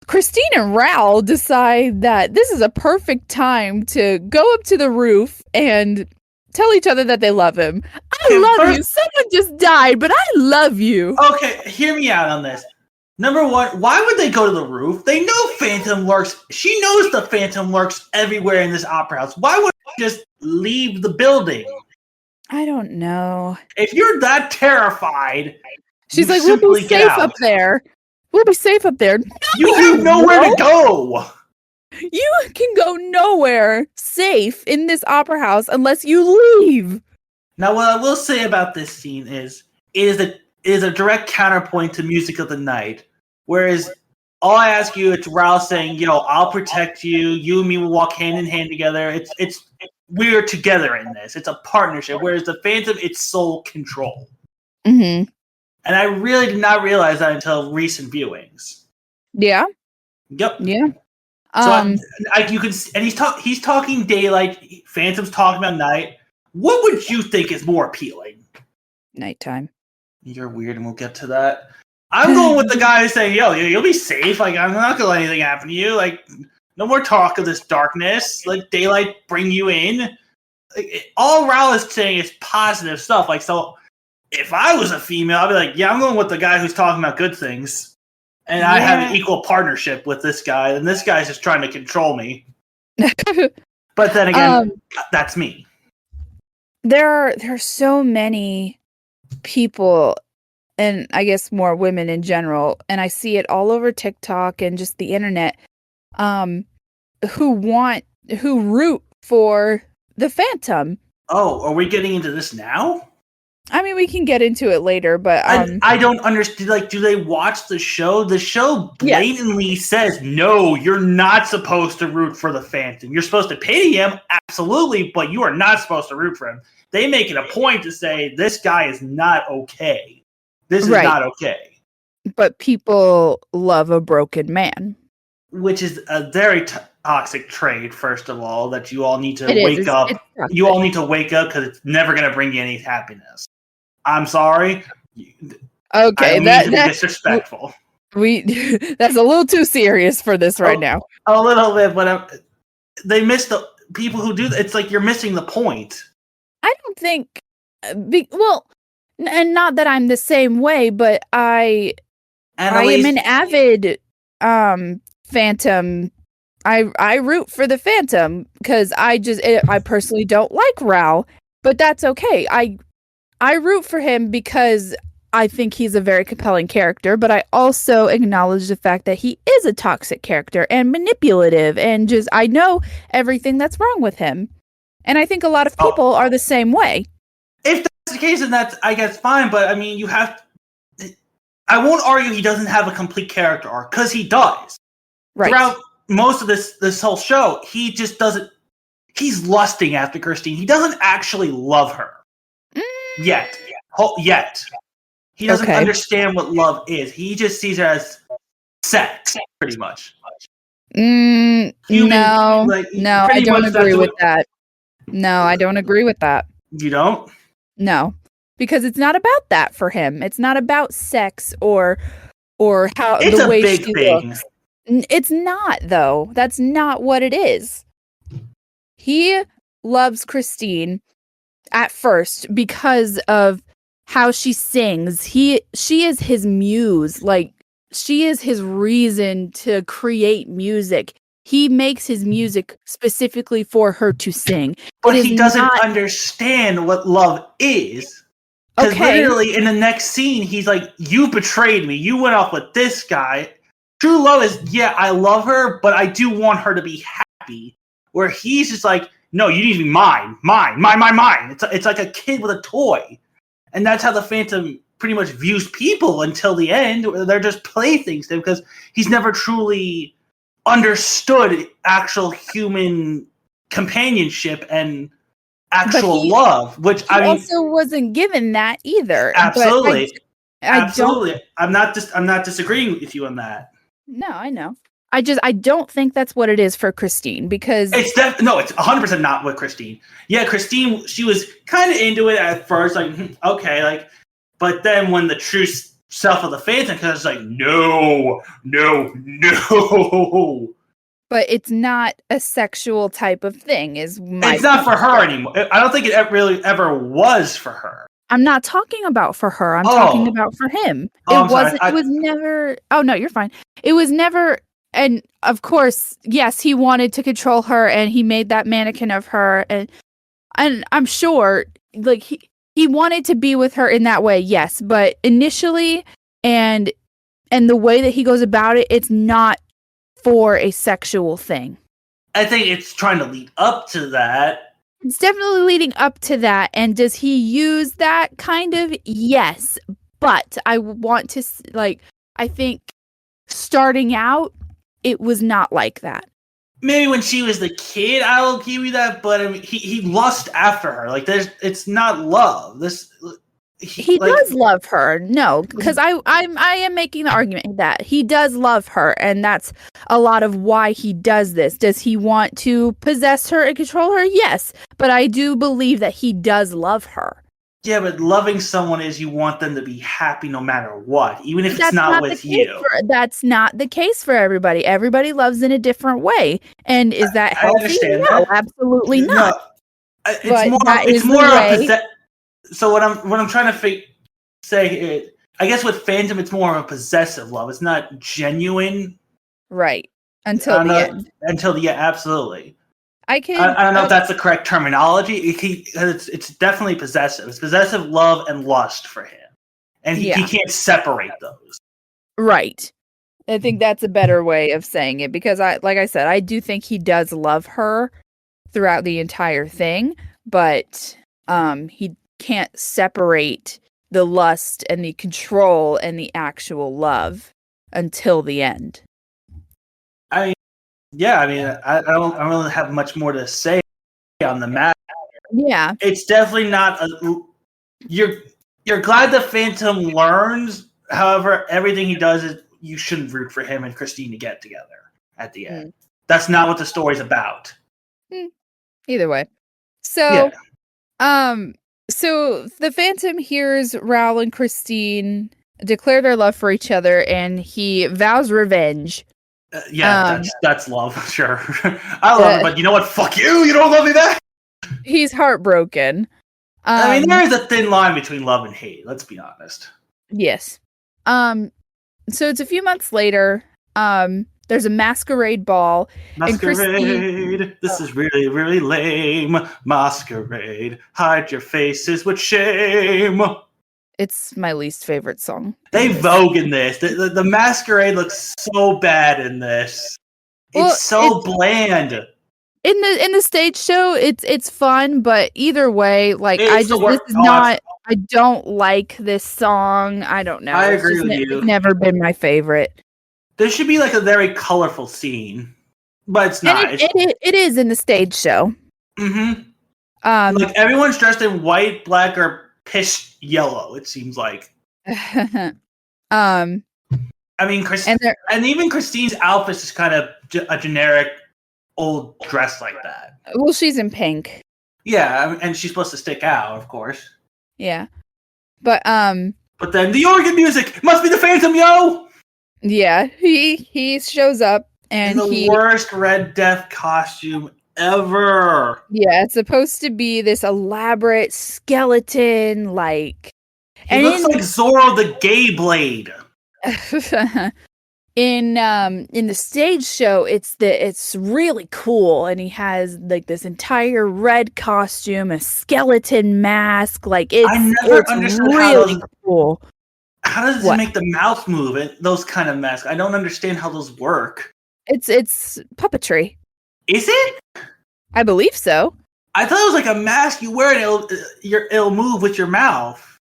Christine and Raoul decide that this is a perfect time to go up to the roof and tell each other that they love him. I love you. Someone just died, but I love you. Okay, hear me out on this. Number one, why would they go to the roof? They know Phantom lurks. She knows the Phantom lurks everywhere in this opera house. Why would they just leave the building? I don't know. If you're that terrified, she's like, we'll be safe up there. We'll be safe up there. No, you have nowhere to go. You can go nowhere safe in this opera house unless you leave. Now, what I will say about this scene is it is a direct counterpoint to Music of the Night. Whereas all I ask you, it's Raoul saying, "Yo, I'll protect you. You and me will walk hand in hand together. It's we're together in this. It's a partnership." Whereas the Phantom, it's sole control. Mm-hmm. And I really did not realize that until recent viewings. Yeah. Yep. Yeah. So you can, and he's talking daylight. Phantom's talking about night. What would you think is more appealing? Nighttime. You're weird, and we'll get to that. I'm going with the guy who's saying, "Yo, you'll be safe. Like, I'm not gonna let anything happen to you. Like, no more talk of this darkness. Like, daylight bring you in." Like, all Raoul is saying is positive stuff. Like, so if I was a female, I'd be like, "Yeah, I'm going with the guy who's talking about good things, and I have an equal partnership with this guy, and this guy's just trying to control me." But then again, that's me. there are so many people, and I guess more women in general, and I see it all over TikTok and just the internet, um, who root for the Phantom. Oh, are we getting into this now? I mean, we can get into it later, but I don't understand. Like, do they watch the show? The show blatantly says, no, you're not supposed to root for the Phantom. You're supposed to pity him, absolutely, but you are not supposed to root for him. They make it a point to say, this guy is not okay. This is not okay. But people love a broken man. Which is a very toxic trait, first of all, that you all need to It wake is. up. You all need to wake up because it's never going to bring you any happiness. I'm sorry. Okay, I don't mean to be disrespectful. That's a little too serious for this right now. A little bit, but they miss the people who do that. It's like you're missing the point. I don't think. And not that I'm the same way, but I am an avid Phantom. I root for the Phantom because I personally don't like Rao, but that's okay. I root for him because I think he's a very compelling character, but I also acknowledge the fact that he is a toxic character and manipulative, and just I know everything that's wrong with him. And I think a lot of people are the same way. If that's the case, then that's, I guess, fine, but I mean, I won't argue he doesn't have a complete character arc, because he does. Right. Throughout most of this whole show, he just doesn't, he's lusting after Christine. He doesn't actually love her. Yet. He doesn't understand what love is. He just sees her as sex, pretty much. No, I don't agree with that. No, I don't agree with that. You don't? No, because it's not about that for him. It's not about sex or how it's the way big she thing. looks. It's not, though. That's not what it is. He loves Christine at first because of how she sings. She is his muse. Like, she is his reason to create music. He makes his music specifically for her to sing. But he doesn't understand what love is. Because literally in the next scene, he's like, you betrayed me. You went off with this guy. True love is, yeah, I love her, but I do want her to be happy. Where he's just like, no, you need to be mine. It's like a kid with a toy. And that's how the Phantom pretty much views people until the end, where they're just playthings to him, because he's never truly understood actual human companionship and actual love, which I mean, also wasn't given that either. Absolutely, absolutely. I'm not disagreeing with you on that. No, I know. I don't think that's what it is for Christine, because it's 100% not with Christine. Yeah, Christine, she was kind of into it at first, like, okay, like, but then when the true self of the Phantom comes, it's like, no. But it's not a sexual type of thing, it's not for her anymore. I don't think it really ever was for her. I'm not talking about for her. I'm talking about for him. It was never. Oh no, you're fine. It was never. And of course, yes, he wanted to control her, and he made that mannequin of her, and I'm sure, like he wanted to be with her in that way, yes. But initially, and the way that he goes about it, it's not for a sexual thing. I think it's trying to lead up to that. It's definitely leading up to that. And does he use that kind of? Yes. But I want to, like, I think starting out, it was not like that. Maybe when she was the kid, I'll give you that. But I mean, he lust after her. Like, it's not love. He does love her. No, because I am making the argument that he does love her, and that's a lot of why he does this. Does he want to possess her and control her? Yes, but I do believe that he does love her. Yeah, but loving someone is you want them to be happy no matter what, even if it's not with you. That's not the case for everybody. Everybody loves in a different way, and is that healthy? I understand no, that. Absolutely not. No, it's more of so what I'm trying to say, I guess with Phantom, it's more of a possessive love. It's not genuine. Right. Until the end. Until the end, absolutely. I can. I don't know if that's the correct terminology. It's definitely possessive. It's possessive love and lust for him, and he can't separate those. Right. I think that's a better way of saying it because like I said, I do think he does love her throughout the entire thing, but he can't separate the lust and the control and the actual love until the end. I don't really have much more to say on the matter. Yeah. It's definitely not you're glad the Phantom learns. However, everything he does is you shouldn't root for him and Christine to get together at the end. That's not what the story's about. Either way. So, so the Phantom hears Raoul and Christine declare their love for each other, and he vows revenge. That's love, sure. I love it, but you know what? Fuck you! You don't love me back. He's heartbroken. I mean, there is a thin line between love and hate. Let's be honest. Yes. So it's a few months later. There's a masquerade ball. Masquerade. This is really, really lame. Masquerade. Hide your faces with shame. It's my least favorite song. They vogue in this. The masquerade looks so bad in this. It's so bland. In the stage show, it's fun, but either way, like I don't like this song. I don't know. I agree with you. It's never been my favorite. There should be like a very colorful scene, but it's not. It is in the stage show. Mm-hmm. Like everyone's dressed in white, black, or piss yellow. It seems like. I mean, and even Christine's outfit is kind of a generic old dress like that. Well, she's in pink. Yeah, and she's supposed to stick out, of course. Yeah, but then the organ music must be the Phantom, yo. Yeah, he shows up and in the worst Red Death costume ever. Yeah, it's supposed to be this elaborate skeleton, like. He looks like Zorro the Gay Blade. In the stage show, it's really cool, and he has like this entire red costume, a skeleton mask. Like I never understood really cool. How does it make the mouth move? Those kind of masks. I don't understand how those work. It's puppetry. Is it? I believe so. I thought it was like a mask you wear and it'll move with your mouth.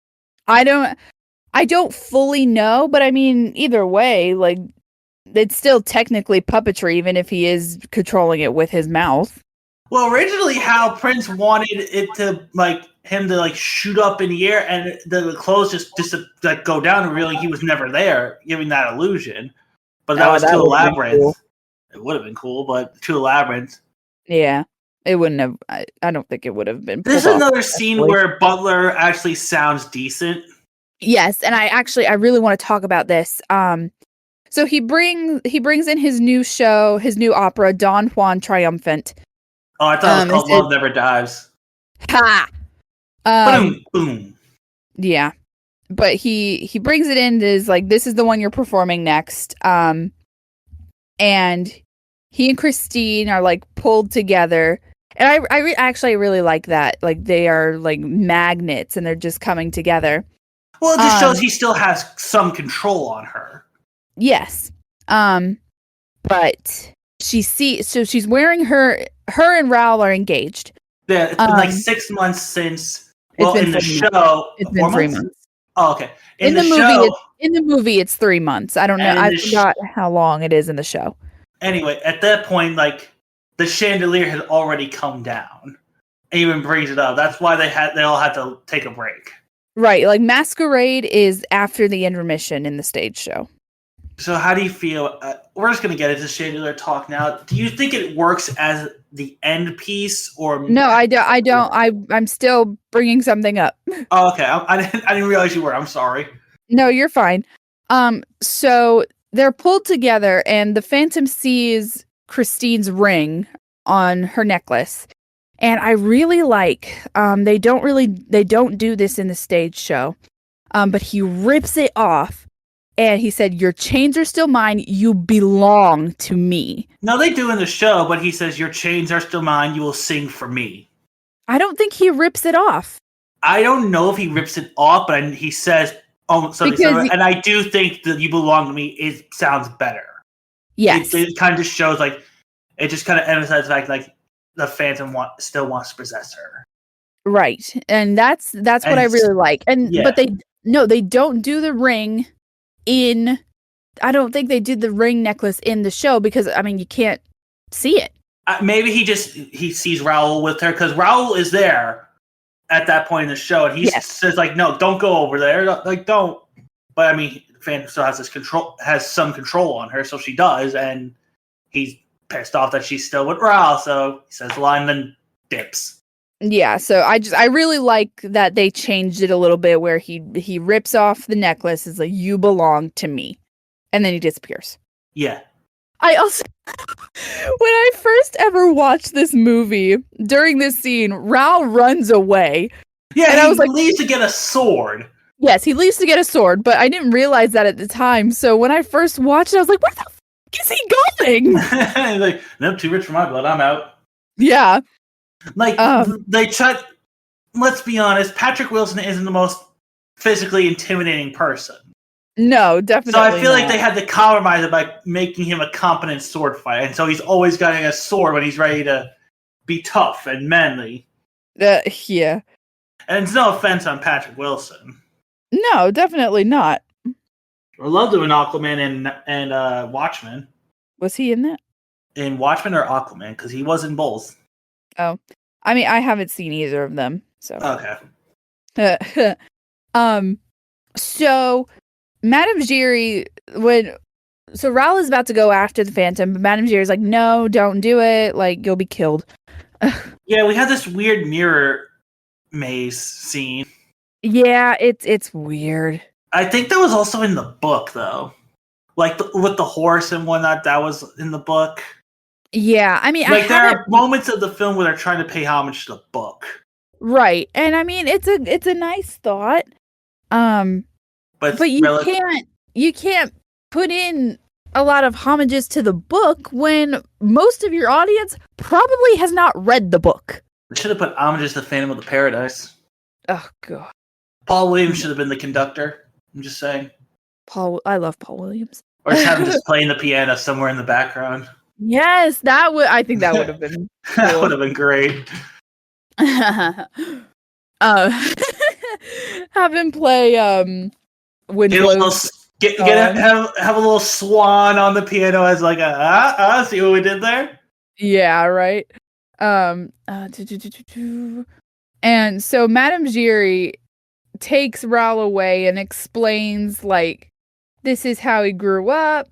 I don't fully know, but I mean, either way, like it's still technically puppetry, even if he is controlling it with his mouth. Well, originally, how Prince wanted it to him to shoot up in the air, and the clothes just go down, revealing he was never there, giving that illusion. But that was too elaborate. Cool. It would have been cool, but too elaborate. Yeah, it wouldn't have. I don't think it would have been. This is another scene where Butler actually sounds decent. Yes, and I really want to talk about this. So he brings in his new show, his new opera, Don Juan Triumphant. Oh, I thought it was called Love Never Dies. Ha! Boom, boom. Yeah, but he brings it in as this is the one you're performing next. And he and Christine are pulled together, and I actually really like that. They are magnets, and they're just coming together. Well, it just shows he still has some control on her. Yes. But she's wearing her and Raoul are engaged. Yeah, it's been 6 months since. Well, in the show, it's been 3 months. Oh, okay. In the movie, it's 3 months. I don't know. I forgot how long it is in the show. Anyway, at that point, the chandelier had already come down. And even brings it up. That's why they all had to take a break. Right, Masquerade is after the intermission in the stage show. So how do you feel? We're just going to get into chandelier talk now. Do you think it works as the end piece, or no? I don't. I'm still bringing something up. Oh, okay. I didn't realize you were. I'm sorry. No, you're fine. So they're pulled together, and the Phantom sees Christine's ring on her necklace, and I really like. They don't do this in the stage show, but he rips it off. And he said, your chains are still mine. You belong to me. No, they do in the show, but he says, your chains are still mine. You will sing for me. I don't think he rips it off. I don't know if he rips it off, but he says, oh, something similar. And I do think that you belong to me, it sounds better. Yes. It kind of just shows, like, it just kind of emphasizes the fact, like, the Phantom still wants to possess her. Right. And that's what I really like. And but they don't do the ring in I don't think they did the ring necklace in the show because I mean you can't see it. Maybe he sees Raoul with her because Raoul is there at that point in the show, and he says like, "No, don't go over there, like don't." But I mean, Phantom still has some control on her, so she does, and he's pissed off that she's still with Raoul, so he says the line, then dips. Yeah, so I really like that they changed it a little bit where he rips off the necklace, is like, you belong to me, and then he disappears. Yeah. I also, when I first ever watched this movie, during this scene, Raoul runs away. Yeah, and I was like, leaves to get a sword. Yes, he leaves to get a sword, but I didn't realize that at the time. So when I first watched it, I was like, where the f*** is he going? Like, nope, too rich for my blood, I'm out. Yeah. Like, they tried, let's be honest, Patrick Wilson isn't the most physically intimidating person. No, definitely So I feel like they had to compromise it by making him a competent sword fighter. And so he's always got a sword when he's ready to be tough and manly. Yeah. And it's no offense on Patrick Wilson. No, definitely not. I loved him in Aquaman and Watchmen. Was he in that? In Watchmen or Aquaman? Because he was in both. Oh. I mean, I haven't seen either of them. So. Okay. So Madame Giry, so Raoul is about to go after the Phantom, but Madame Giry's like, no, don't do it. Like, you'll be killed. Yeah, we had this weird mirror maze scene. Yeah, it's weird. I think that was also in the book, though. Like, with the horse and whatnot, that was in the book. Yeah, I mean, like, there are moments of the film where they're trying to pay homage to the book. Right, and I mean, it's a nice thought. But you can't put in a lot of homages to the book when most of your audience probably has not read the book. They should have put homages to Phantom of the Paradise. Oh god. Paul Williams should have been the conductor. I'm just saying. I love Paul Williams. Or just have him just playing the piano somewhere in the background. Yes, I think that would have been cool. That would have been great. Have him play have a little swan on the piano as like see what we did there? Yeah, right. And so Madame Giry takes Raoul away and explains, like, this is how he grew up.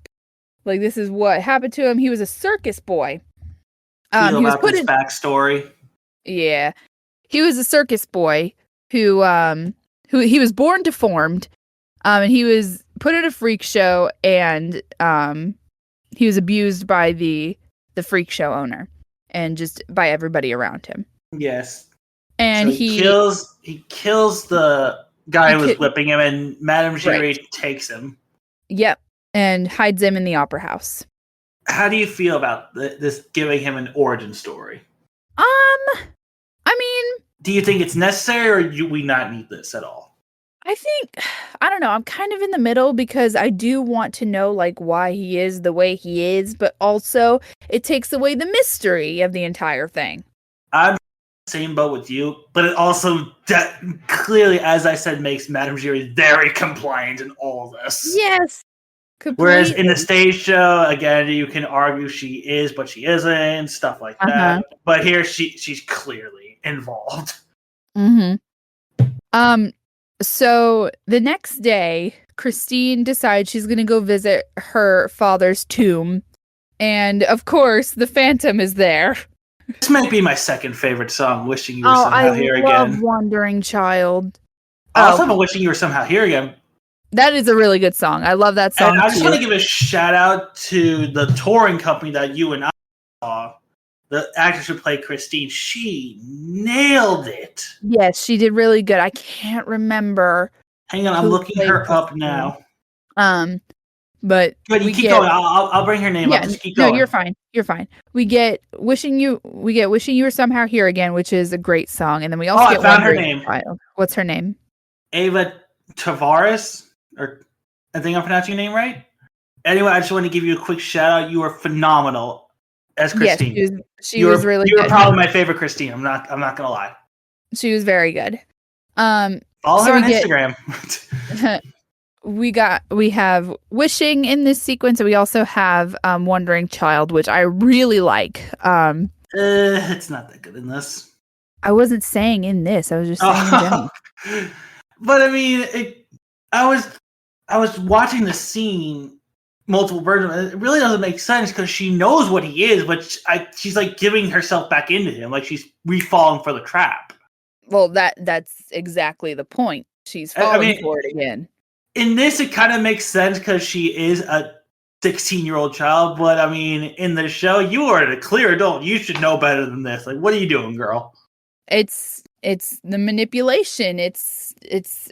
Like, this is what happened to him. He was a circus boy. He was put his backstory. Yeah. He was a circus boy who he was born deformed. And he was put in a freak show, and he was abused by the freak show owner and just by everybody around him. Yes. And so he kills the guy who was whipping him, and Madame Giry takes him. Yep. And hides him in the opera house. How do you feel about this giving him an origin story? I mean, do you think it's necessary, or do we not need this at all? I don't know. I'm kind of in the middle because I do want to know, like, why he is the way he is, but also it takes away the mystery of the entire thing. I'm in the same boat with you, but it also clearly, as I said, makes Madame Giry very compliant in all this. Yes. Completely. Whereas in the stage show, again, you can argue she is, but she isn't, stuff like that. But here, she's clearly involved. Mm-hmm. So the next day, Christine decides she's going to go visit her father's tomb. And of course, the Phantom is there. This might be my second favorite song, Wishing You Were Somehow Here Again. I love Wandering Child. I also have Wishing You Were Somehow Here Again. That is a really good song. I love that song. And I just want to give a shout out to the touring company that you and I saw. The actress who played Christine, she nailed it. Yes, she did really good. I can't remember. Hang on, I'm looking her up now. But But you we keep get going. I'll bring her name up. yeah, Just keep no, going. you're fine. You're fine. Wishing you were somehow here again, which is a great song, and then we Oh, also I get found her Wondering name. Child. What's her name? Ava Tavares, or I think I'm pronouncing your name right. Anyway, I just want to give you a quick shout out. You are phenomenal as Yes, Christine. she was really You were good. probably my favorite Christine. I'm not gonna lie. She was very good. Follow So her we on get Instagram. we have Wishing in this sequence, and we also have Wondering Child, which I really like. It's not that good in this. I wasn't saying in this, I was just saying in general. But I mean, I was watching the scene multiple versions. It really doesn't make sense because she knows what he is, but she's like giving herself back into him, like she's re-falling for the trap. Well, that's exactly the point. She's I falling mean, for it again. in this, it kind of makes sense because she is a 16-year-old child. But I mean, in the show, you are a clear adult. You should know better than this. Like, what are you doing, girl? It's the manipulation. It's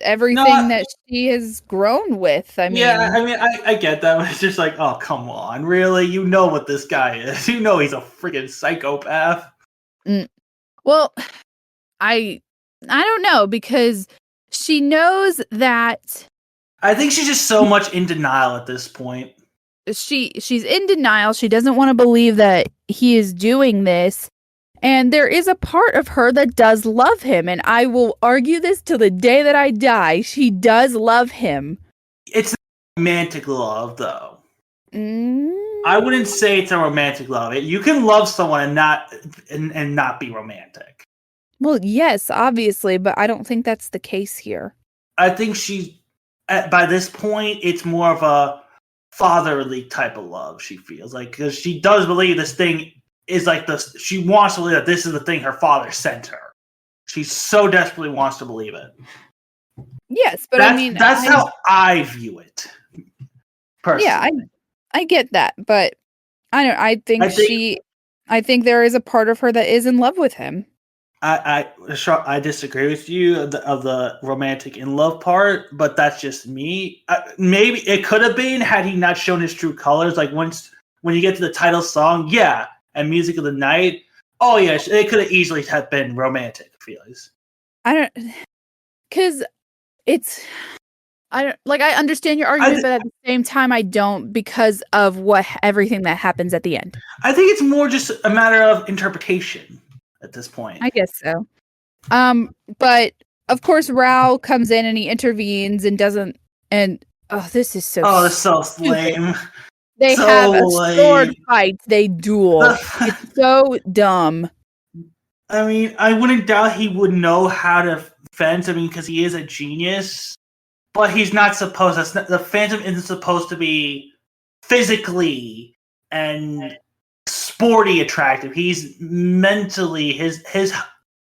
everything No, that she has grown with. I yeah, mean, I mean, I get that, but it's just like, oh, come on, really? You know what this guy is. You know he's a freaking psychopath. well, I don't know because she knows that I think she's just so much in denial at this point. she's in denial. She doesn't want to believe that he is doing this. And there is a part of her that does love him, and I will argue this till the day that I die. She does love him. It's romantic love, though. Mm. I wouldn't say it's a romantic love. You can love someone and not be romantic. Well, yes, obviously, but I don't think that's the case here. I think by this point, it's more of a fatherly type of love. She feels like because she does believe this thing is like this. She wants to believe that this is the thing her father sent her. She so desperately wants to believe it. Yes, but that's, I mean, that's how I view it. Personally. Yeah, I get that, but I don't. I think there is a part of her that is in love with him. I disagree with you of the romantic in love part, but that's just me. Maybe it could have been had he not shown his true colors. Like when you get to the title song, yeah, and Music of the Night. Oh yeah, it could have easily have been romantic feelings. I don't, because I understand your argument, but at the same time, I don't because of everything that happens at the end. I think it's more just a matter of interpretation at this point. I guess so. But of course, Rao comes in and he intervenes and doesn't. And this is so. Oh, that's so lame. They so have a sword lame. fight. They duel. It's so dumb. I mean, I wouldn't doubt he would know how to fence. I mean, because he is a genius. But he's not supposed. The Phantom isn't supposed to be physically and sporty attractive. He's mentally his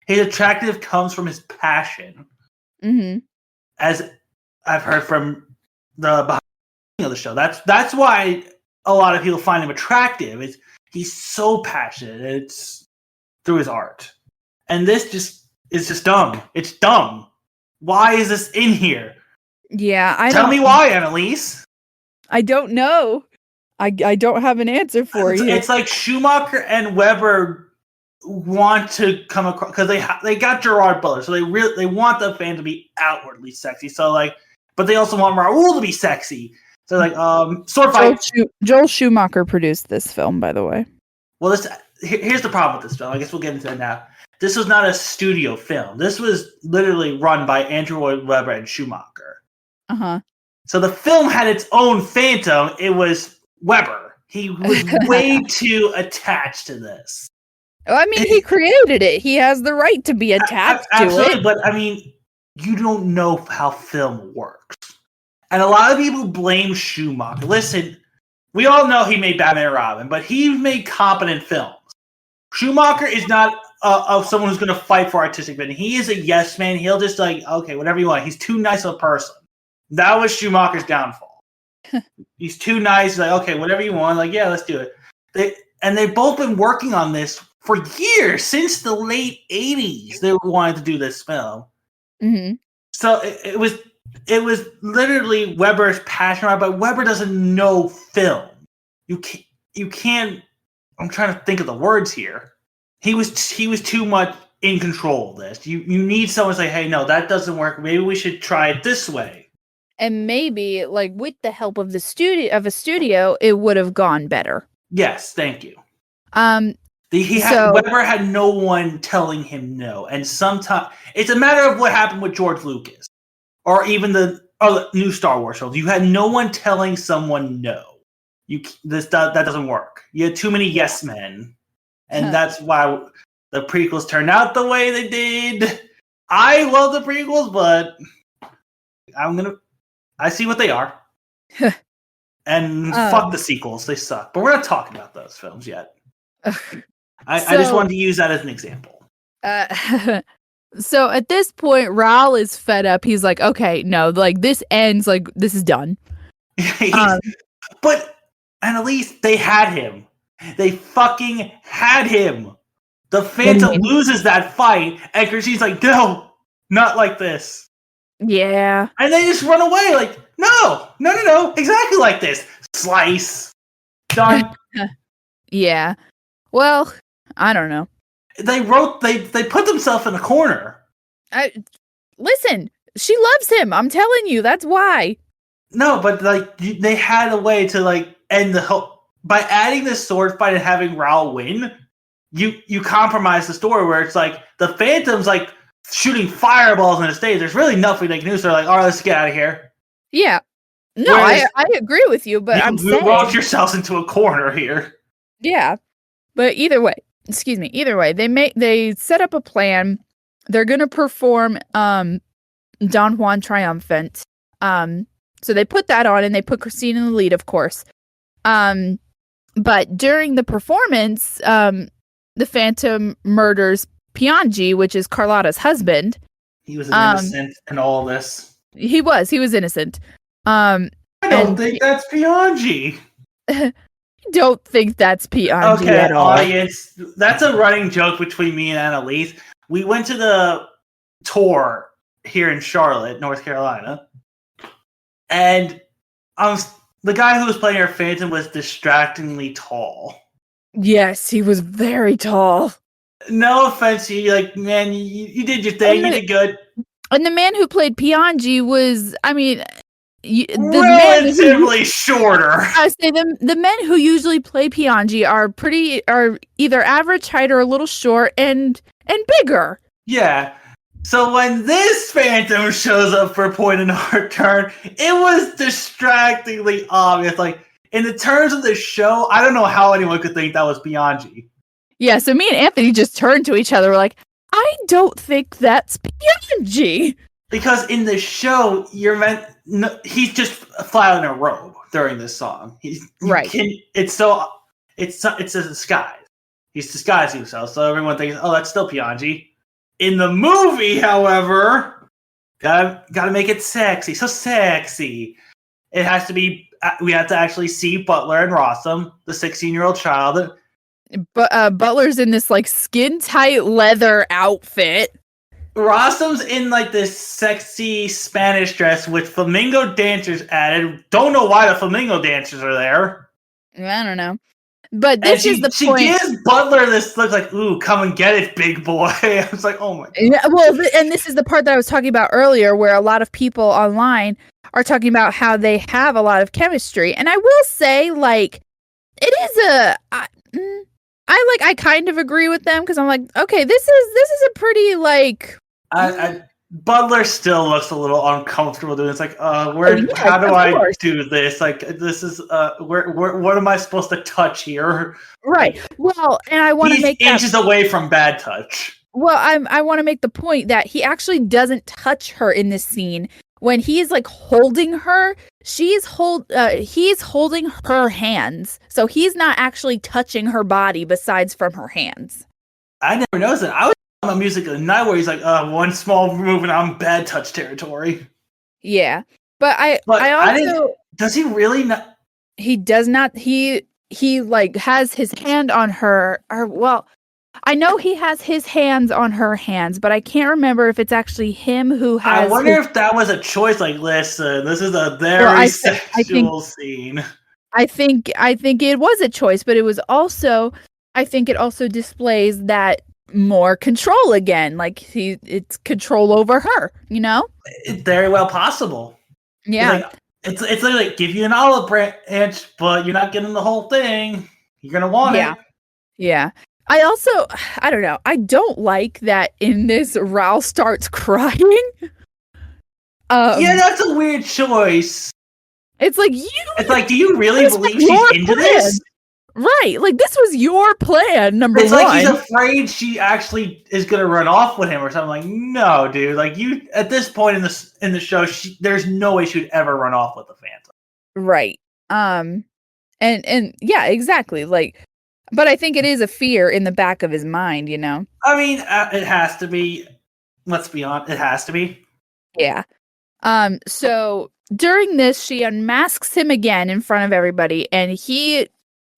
attractive comes from his passion. Mm-hmm. As I've heard from the behind of the show, that's why a lot of people find him attractive. He's so passionate. It's through his art, and this is just dumb. It's dumb. Why is this in here? Yeah, Tell me why, Annalise. I don't know. I don't have an answer for you. It's like Schumacher and Weber want to come across because they got Gerard Butler, so they want the fan to be outwardly sexy. So like, but they also want Raoul to be sexy. So like, sword fight. Joel Schumacher produced this film, by the way. Well, here's the problem with this film. I guess we'll get into that now. This was not a studio film. This was literally run by Andrew Lloyd Webber and Schumacher. Uh-huh. So the film had its own Phantom. It was Weber. He was way too attached to this. Well, I mean, he created it. He has the right to be attached to it. But I mean, you don't know how film works. And a lot of people blame Schumacher. Listen, we all know he made Batman and Robin, but he made competent films. Schumacher is not someone who's going to fight for artistic vision. He is a yes man. He'll just like, okay, whatever you want. He's too nice of a person. That was Schumacher's downfall. He's too nice. He's like, okay, whatever you want. Like, yeah, let's do it. They've both been working on this for years, since the late 80s. They wanted to do this film. Mm-hmm. So it was it was literally Weber's passion, but Weber doesn't know film. You can't. I'm trying to think of the words here. He was too much in control of this. You need someone to say, hey, no, that doesn't work. Maybe we should try it this way. And maybe, like, with the help of a studio, it would have gone better. Yes, thank you. So Weber had no one telling him no, and sometimes it's a matter of what happened with George Lucas, or even the new Star Wars films. You had no one telling someone no. That doesn't work. You had too many yes men, and that's why the prequels turned out the way they did. I love the prequels, but I see what they are. And fuck the sequels, they suck. But we're not talking about those films yet. I just wanted to use that as an example. So at this point, Raul is fed up. He's like, okay, no, like this ends, like this is done. But Annalise, they had him. They fucking had him. The Phantom loses that fight, and she's like, no, not like this. Yeah. And they just run away like, no, exactly like this. Slice. Done. Yeah. Well, I don't know. They put themselves in a corner. Listen, she loves him. I'm telling you, that's why. No, but like they had a way to like end the whole by adding this sword fight and having Raul win. You compromise the story where it's like the Phantom's like shooting fireballs in the stage. There's really nothing they can do. So they're like, all right, let's get out of here. Yeah. No, I agree with you, but I'm saying you walked yourselves into a corner here. Yeah. But either way, they set up a plan. They're gonna perform Don Juan Triumphant. So they put that on and they put Christine in the lead, of course. But during the performance, the Phantom murders Piangi, which is Carlotta's husband. He was innocent in all this. He was innocent. I don't think that's Piangi. Don't think that's Piangi at all. Audience, that's a running joke between me and Annalise. We went to the tour here in Charlotte, North Carolina, and the guy who was playing our Phantom was distractingly tall. Yes, he was very tall. No offense, you you did your thing, you did good. And the man who played Piangi was, I mean, relatively shorter. I say the men who usually play Piangi are either average height or a little short and bigger. Yeah. So when this Phantom shows up for Point of No Return, it was distractingly obvious. Like in the terms of the show, I don't know how anyone could think that was Piangi. Yeah. So me and Anthony just turned to each other. We're like, I don't think that's Piangi. Because in the show, he's just fly in a robe during this song. It's a disguise. He's disguising himself, so everyone thinks, oh, that's still Piangi. In the movie, however, gotta make it sexy. So sexy. It has to be. We have to actually see Butler and Rossum, the 16-year-old child. But Butler's in this like skin tight leather outfit. Rossum's in like this sexy Spanish dress with flamingo dancers added. Don't know why the flamingo dancers are there. I don't know. But this is the point. She gives Butler this look like, ooh, come and get it, big boy. I was like, oh my God. Yeah, well, and this is the part that I was talking about earlier where a lot of people online are talking about how they have a lot of chemistry. And I will say, like, it is I kind of agree with them because I'm like, okay, this is a pretty like. Butler still looks a little uncomfortable doing this. Like, how do I do this? Like, this is what am I supposed to touch here? Right. Well, and I want to make inches away from bad touch. Well, I want to make the point that he actually doesn't touch her in this scene. When he's like holding her, he's holding her hands. So he's not actually touching her body besides from her hands. I never noticed that. I was on Music of the Night where he's like, one small move and I'm bad touch territory. Yeah. But I also does he really not? He does not. He like has his hand on her, or well, I know he has his hands on her hands, but I can't remember if it's actually him who I has wonder his. if that was a choice. Like, listen, this is a Well, very I think sexual scene. I think it was a choice, but it was also I think it also displays that more control again. Like it's control over her, you know? It's very well possible. It's Yeah. like it's literally like, give you an olive branch, but you're not getting the whole thing. You're gonna want Yeah. it. Yeah. I also I don't know. I don't like that in this Ral starts crying. Yeah, Um that's a weird choice. it's like It's like, do you really this was believe she's your into plan. this? Right. Like this was your plan, number It's like he's one. afraid she actually is gonna run off with him or something. Like, no, dude. Like you, at this point in the show, there's no way she would ever run off with the Phantom. Right. And yeah, exactly. Like but I think it is a fear in the back of his mind, you know. I mean, it has to be. Let's be honest, it has to be. Yeah. So during this she unmasks him again in front of everybody and he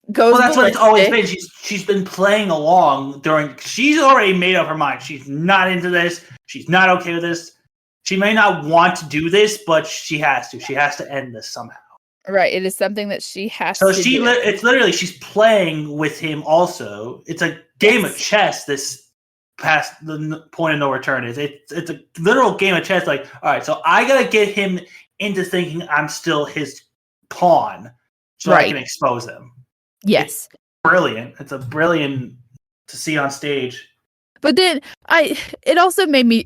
Well, goes that's what it's always ballistic. been. She's been playing along during. She's already made up her mind. She's not into this. She's not okay with this. She may not want to do this, but she has to. She has to end this somehow. Right. It is something that she has So to do. it's literally she's playing with him. Also, it's a game of Yes. chess. This past the point of no return is it's a literal game of chess. Like, all right, so I gotta get him into thinking I'm still his pawn, so I Right. can expose him. Yes. Brilliant. It's a brilliant to see on stage. But then it also made me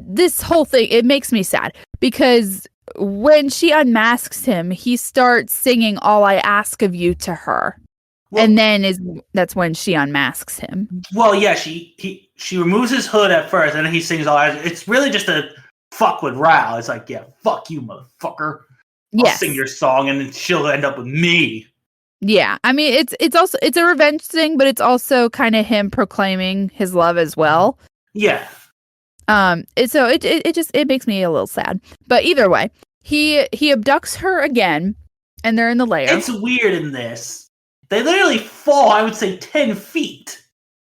this whole thing it makes me sad because when she unmasks him, he starts singing "All I Ask of You" to her, Well, and then that's when she unmasks him. well, yeah. She removes his hood at first, and then he sings all. It's really just a fuck with Ral. It's like, yeah, fuck you, motherfucker. I'll Yes, sing your song, and then she'll end up with me. yeah. I mean, it's also it's a revenge thing, but it's also kind of him proclaiming his love as well. Yeah. So it just it makes me a little sad. But either way, he abducts her again, and they're in the lair. It's weird in this. They literally fall, I would say, 10 feet.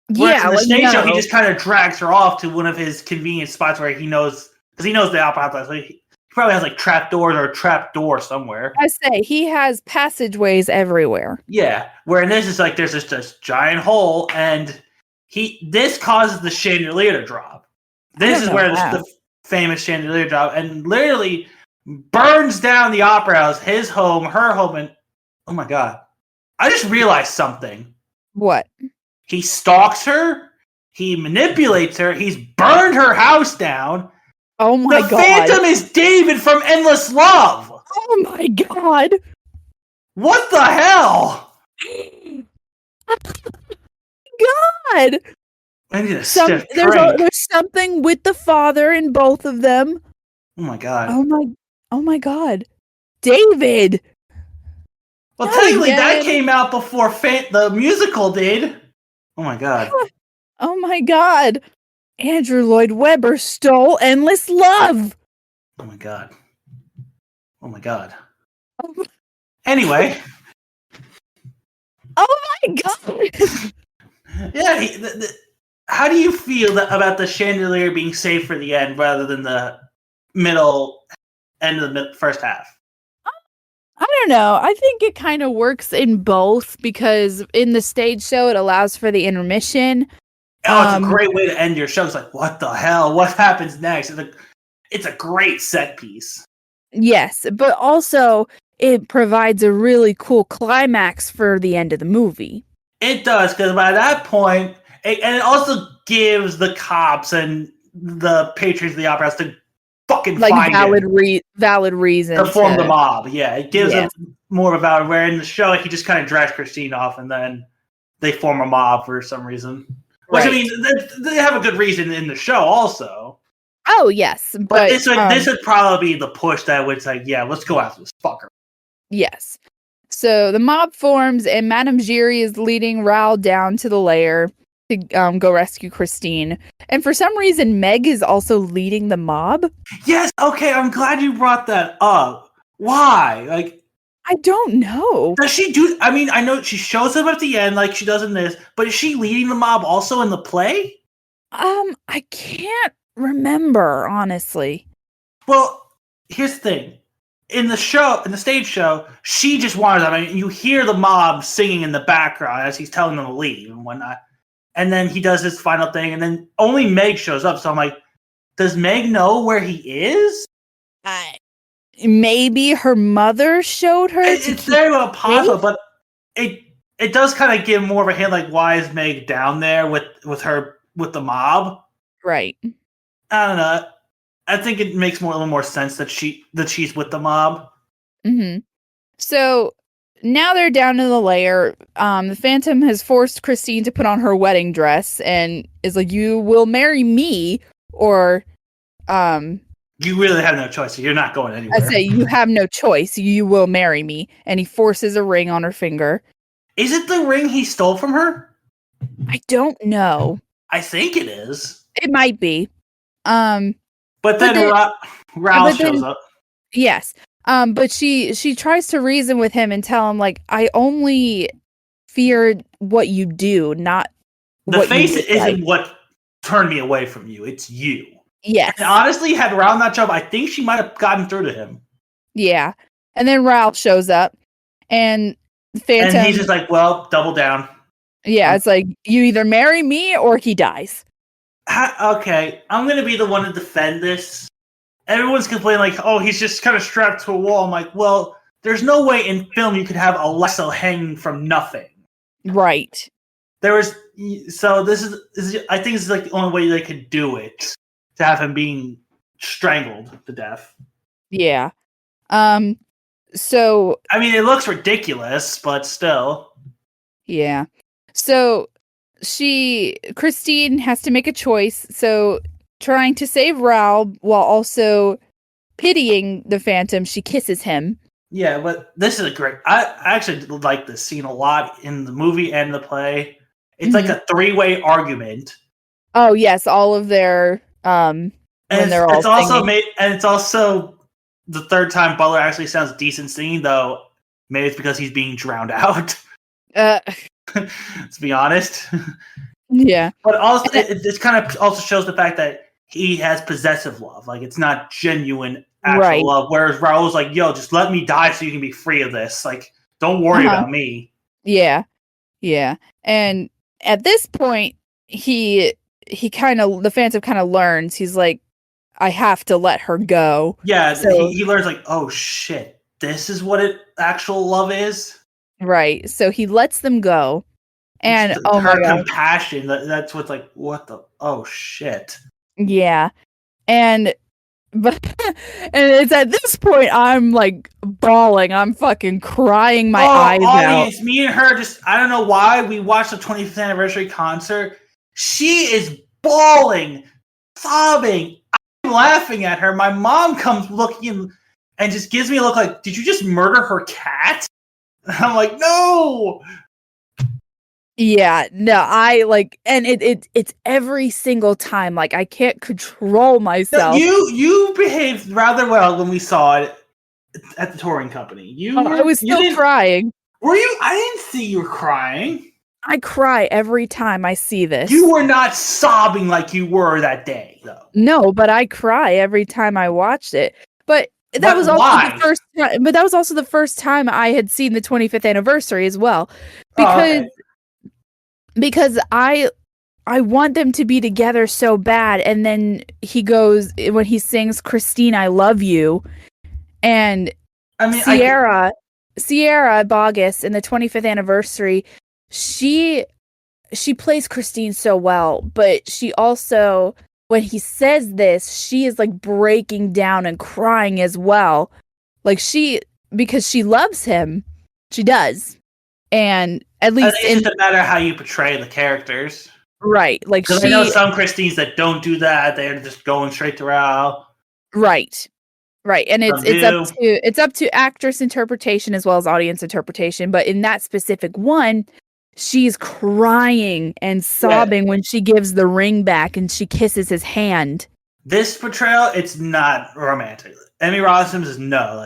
Whereas Yeah, in the like, stage show, he no. just kind of drags her off to one of his convenient spots where he knows, because he knows the opera house. So he probably has like trap doors or a trap door somewhere. I say he has passageways everywhere. Yeah. Where in this is like there's just this giant hole, and this causes the chandelier to drop. This is where the famous chandelier drop, and literally burns down the opera house, his home, her home, and oh my god. I just realized something. What? He stalks her. He manipulates her. He's burned her house down. Oh my the god. Phantom is David from Endless Love. Oh my god. What the hell? God. I need a stiff drink. There's something with the father in both of them. Oh my god. Oh my god. David. Well, Not technically, again. that came out before the musical did. Oh my god. Oh my god. Andrew Lloyd Webber stole Endless Love. Oh my god. Oh my god. Oh, Anyway. oh my god. Yeah. How do you feel about the chandelier being saved for the end rather than the middle end of the first half? I don't know. I think it kind of works in both because in the stage show it allows for the intermission. Oh, it's a great way to end your show. It's like, what the hell? What happens next? It's a great set piece. Yes, but also it provides a really cool climax for the end of the movie. It does, because by that point, and it also gives the cops and the patrons of the opera house to fucking like find valid reason to form the mob. Yeah, it gives them more of a valid. Where in the show, he just kind of drags Christine off, and then they form a mob for some reason. Which, I mean, they have a good reason in the show also. Oh, yes. But this would probably be the push that would say, yeah, let's go after this fucker. Yes. So the mob forms, and Madame Giry is leading Ral down to the lair to go rescue Christine. And for some reason, Meg is also leading the mob. Yes, okay, I'm glad you brought that up. Why? Like, I don't know. Does she do? I mean, I know she shows up at the end like she does in this, but is she leading the mob also in the play? I can't remember, honestly. Well, here's the thing. In the show, in the stage show, she just wanders. I mean, you hear the mob singing in the background as he's telling them to leave and whatnot. And then he does his final thing, and then only Meg shows up. So I'm like, does Meg know where he is? Maybe her mother showed her. It's very well possible, but it does kind of give more of a hint. Like, why is Meg down there with the mob? Right. I don't know. I think it makes a little more sense that she's with the mob. Mm-hmm. So now they're down in the lair. The Phantom has forced Christine to put on her wedding dress and is like, "You will marry me, or you really have no choice. So you're not going anywhere." I say, "You have no choice. You will marry me." And he forces a ring on her finger. Is it the ring he stole from her? I don't know. I think it is. It might be. But then Raoul shows up. Yes. But she tries to reason with him and tell him, like, I only feared what you do, not the what face you isn't what turned me away from you. It's you. Yes. And honestly, had Raoul not shown up, I think she might have gotten through to him. Yeah. And then Raoul shows up, and Phantom. And he's just like, well, double down. Yeah, it's like, you either marry me or he dies. Okay, I'm going to be the one to defend this. Everyone's complaining like, oh, he's just kind of strapped to a wall. I'm like, well, there's no way in film you could have a lasso hanging from nothing. Right. So this is I think this is like the only way they could do it, to have him being strangled to death. Yeah. So I mean, it looks ridiculous, but still. Yeah. So Christine has to make a choice. So trying to save Raoul while also pitying the Phantom, she kisses him. Yeah, but this is I actually like this scene a lot in the movie and the play. It's like a three-way argument. Oh yes, all of their when they're all singing. It's also the third time Butler actually sounds decent singing, though maybe it's because he's being drowned out. Let's be honest. Yeah. But also, it kind of also shows the fact that he has possessive love. Like, it's not genuine actual love. Whereas Raoul's like, yo, just let me die so you can be free of this. Like, don't worry about me. Yeah. Yeah. And at this point, the Phantom kind of learns. He's like, I have to let her go. Yeah. So he learns like, oh shit, this is what actual love is. Right. So he lets them go. And her compassion, that's what's like, what the, oh shit. Yeah. And it's at this point I'm like bawling. I'm fucking crying my eyes out. It's me and her I don't know why we watched the 25th anniversary concert. She is bawling, sobbing. I'm laughing at her. My mom comes looking and just gives me a look like, did you just murder her cat? And I'm like, no. Yeah, no, I like, and it's every single time. Like, I can't control myself. You behaved rather well when we saw it at the touring company. I was still crying. Were you? I didn't see you crying. I cry every time I see this. You were not sobbing like you were that day, though. No, but I cry every time I watched it. But that was also the first time. But that was also the first time I had seen the 25th anniversary as well, because I want them to be together so bad. And then he goes, when he sings Christine, I love you. And I mean, Sierra Boggess in the 25th anniversary, she plays Christine so well, but she also, when he says this, she is like breaking down and crying as well. Like because she loves him. She does. And at least it doesn't matter how you portray the characters. Right. Like, because I know some Christines that don't do that. They're just going straight to Raoul. Right. Right. And it's up to actress interpretation as well as audience interpretation. But in that specific one, she's crying and sobbing when she gives the ring back and she kisses his hand. this portrayal, it's not romantic. Emmy Rossum is no,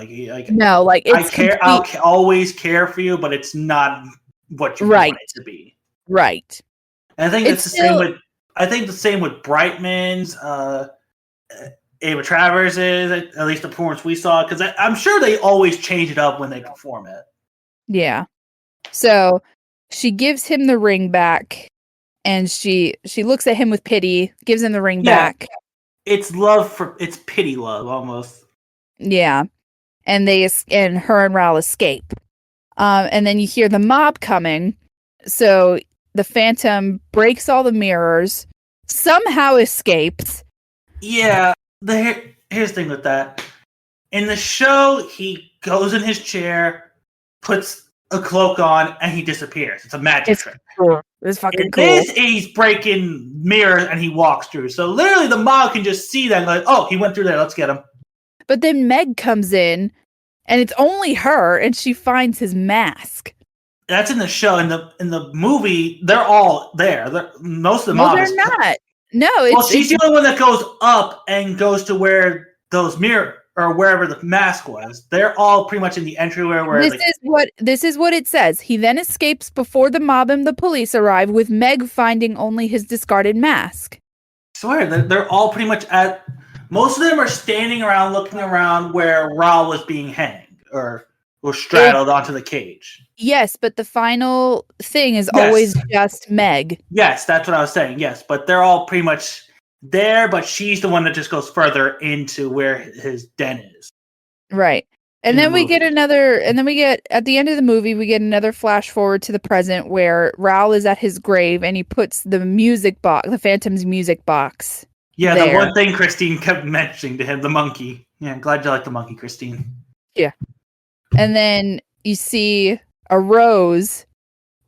No, like it's I'll always care for you, but it's not what you want it to be. Right. And I think it's the same with. I think the same with Brightman's, Ava Travers is at least the performance we saw, because I'm sure they always change it up when they perform it. Yeah. So she gives him the ring back, and she looks at him with pity, gives him the ring back. It's pity love almost. Yeah. And her and Raoul escape. And then you hear the mob coming. So the Phantom breaks all the mirrors, somehow escapes. Yeah. Here's the thing with that. In the show, he goes in his chair, puts a cloak on, and he disappears. It's a magic trick. Cool. It's fucking cool. This, he's breaking mirrors and he walks through. So literally the mob can just see that and like, oh, he went through there, let's get him. But then Meg comes in, and it's only her, and she finds his mask. That's in the show. In the movie, they're all there. Most of the mob. No, they're not. No, she's the only one that goes up and goes to where those mirror or wherever the mask was. They're all pretty much in the entryway. Where this is what it says. He then escapes before the mob and the police arrive, with Meg finding only his discarded mask. I swear they're all pretty much at. Most of them are standing around, looking around where Raoul was being hanged or straddled onto the cage. Yes, but the final thing is always just Meg. Yes, that's what I was saying. Yes, but they're all pretty much there, but she's the one that just goes further into where his den is. Right. And then we get at the end of the movie, we get another flash forward to the present where Raoul is at his grave and he puts the music box, the Phantom's music box. Yeah, there. The one thing Christine kept mentioning to him, the monkey. Yeah, I'm glad you like the monkey, Christine. Yeah. And then you see a rose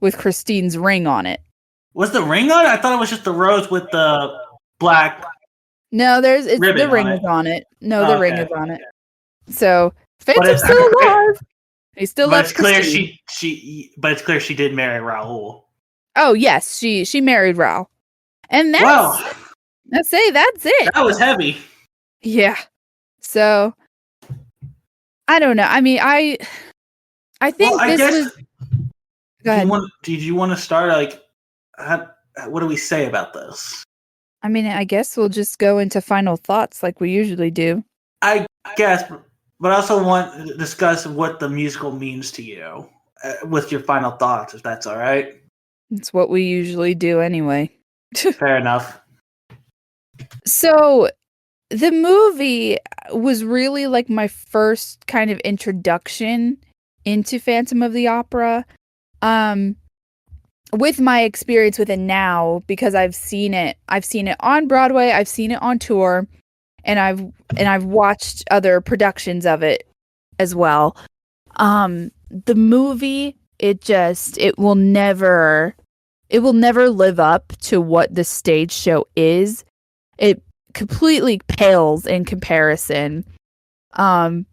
with Christine's ring on it. Was the ring on it? I thought it was just the rose with the black. No, the ring is on it. No, the ring is on it. So Phantom's still alive. He still loves Christine. But it's clear she did marry Raoul. Oh yes, she married Raoul, and that's it. That was heavy. Yeah. So I don't know. I mean, I think was. Go ahead. Did you want to start? Like, what do we say about this? I mean, I guess we'll just go into final thoughts like we usually do. I guess, but I also want to discuss what the musical means to you with your final thoughts, if that's all right. It's what we usually do anyway. Fair enough. So the movie was really like my first kind of introduction into Phantom of the Opera. With my experience with it now, because I've seen it on Broadway, I've seen it on tour, and I've watched other productions of it as well. The movie, it will never live up to what the stage show is. It completely pales in comparison. I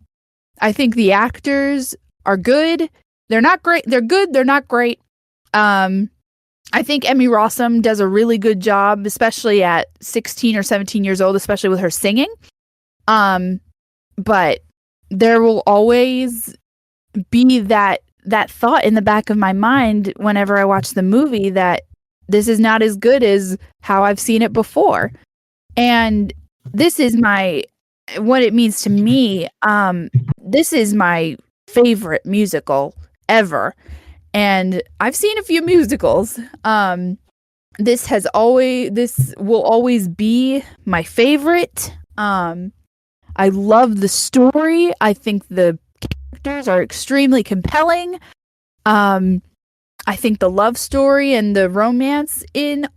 think the actors are good. They're not great. They're good. They're not great. I think Emmy Rossum does a really good job, especially at 16 or 17 years old, especially with her singing. But there will always be that thought in the back of my mind whenever I watch the movie that this is not as good as how I've seen it before. And this is what it means to me. This is my favorite musical ever. And I've seen a few musicals. This will always be my favorite. I love the story. I think the characters are extremely compelling. I think the love story and the romance in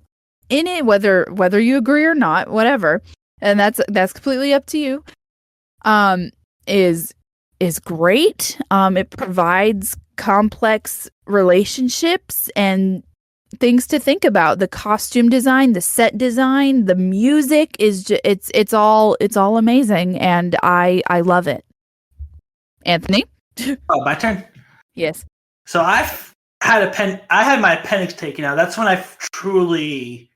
it, whether you agree or not, whatever, and that's completely up to you, is great. It provides complex relationships and things to think about. The costume design, the set design, the music is it's all amazing, and I love it. Anthony? Oh, my turn. Yes. So I had my appendix taken out. That's when I truly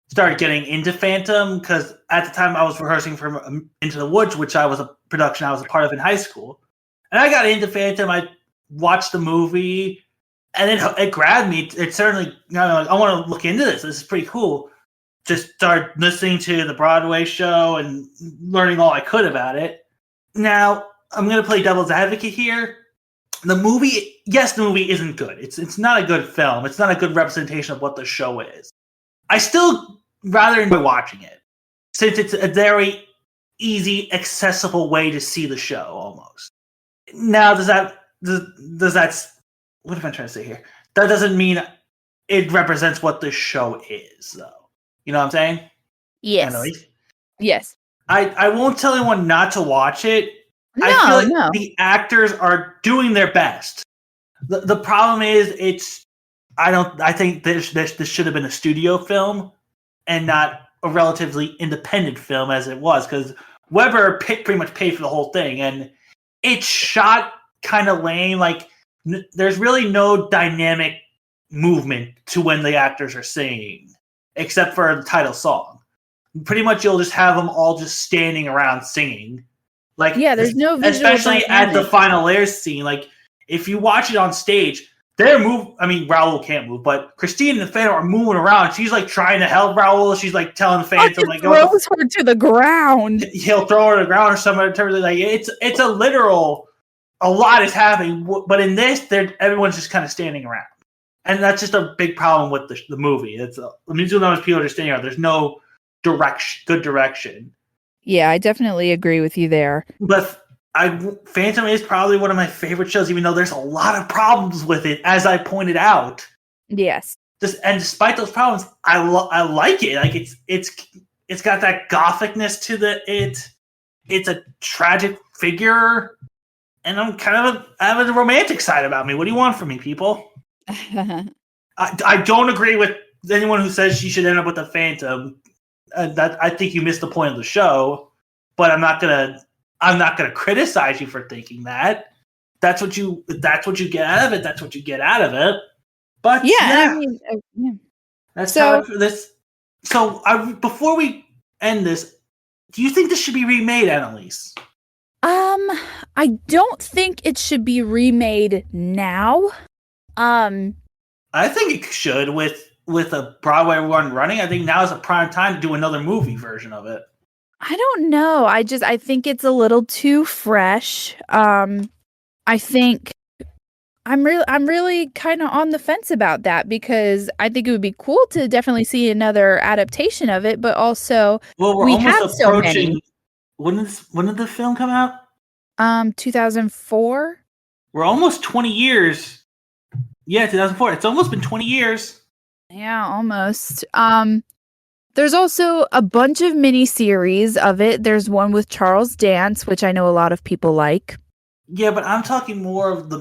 started getting into Phantom because at the time I was rehearsing for Into the Woods, which was a production I was a part of in high school. And I got into Phantom. I watched the movie, and it grabbed me. It certainly, I want to look into this. This is pretty cool. Just started listening to the Broadway show and learning all I could about it. Now, I'm going to play devil's advocate here. The movie isn't good. It's not a good film. It's not a good representation of what the show is. I still rather enjoy watching it, since it's a very easy, accessible way to see the show, almost. Now, does that what am I trying to say here? That doesn't mean it represents what the show is, though. You know what I'm saying? Yes. Annalise? Yes. I won't tell anyone not to watch it. I feel like the actors are doing their best. The problem is I think this should have been a studio film and not a relatively independent film as it was, because Weber pretty much paid for the whole thing, and it's shot kind of lame. Like, there's really no dynamic movement to when the actors are singing, except for the title song. Pretty much you'll just have them all just standing around singing. Like, yeah, there's no visual especially dynamic. at the final layers scene. Like, if you watch it on stage, Raoul can't move, but Christine and Phantom are moving around. She's like trying to help Raoul. She's like telling Phantom, like, throws her to the ground. He'll throw her to the ground or something. Like, it's a literal. A lot is happening, but in this, everyone's just kind of standing around, and that's just a big problem with the movie. It's the musical numbers people are just standing around. There's no good direction. Yeah, I definitely agree with you there. But Phantom is probably one of my favorite shows, even though there's a lot of problems with it, as I pointed out. Yes. And despite those problems, I like it. Like, it's got that gothicness to it. It's a tragic figure, and I have a romantic side about me. What do you want from me, people? I don't agree with anyone who says she should end up with a Phantom. That I think you missed the point of the show, but I'm not gonna criticize you for thinking that. That's what you get out of it. That's what you get out of it. But yeah. I mean, yeah. That's how for this. So before we end this, do you think this should be remade, Annalise? I don't think it should be remade now. I think it should with a Broadway run running. I think now is a prime time to do another movie version of it. I don't know. I think it's a little too fresh. I think I'm really kind of on the fence about that, because I think it would be cool to definitely see another adaptation of it, but also we have so many. When did the film come out? 2004. We're almost 20 years. Yeah, 2004. It's almost been 20 years. Yeah, almost. There's also a bunch of miniseries of it. There's one with Charles Dance, which I know a lot of people like. Yeah, but I'm talking more of the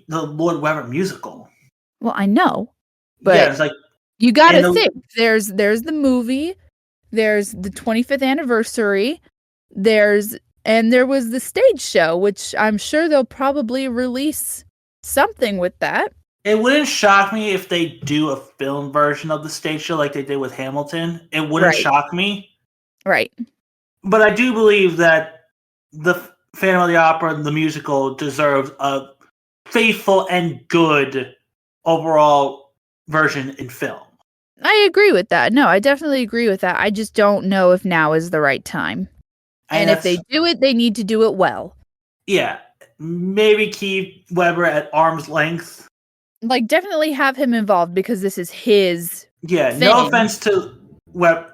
Lord Weber musical. Well, I know, but yeah, it's like, you gotta think. There's the movie, there's the 25th anniversary, there was the stage show, which I'm sure they'll probably release something with that. It wouldn't shock me if they do a film version of the stage show like they did with Hamilton. It wouldn't shock me. Right. But I do believe that the Phantom of the Opera, the musical, deserves a faithful and good overall version in film. I agree with that. No, I definitely agree with that. I just don't know if now is the right time. And if they do it, they need to do it well. Yeah. Maybe keep Weber at arm's length. Like, definitely have him involved, because this is his thing. No offense to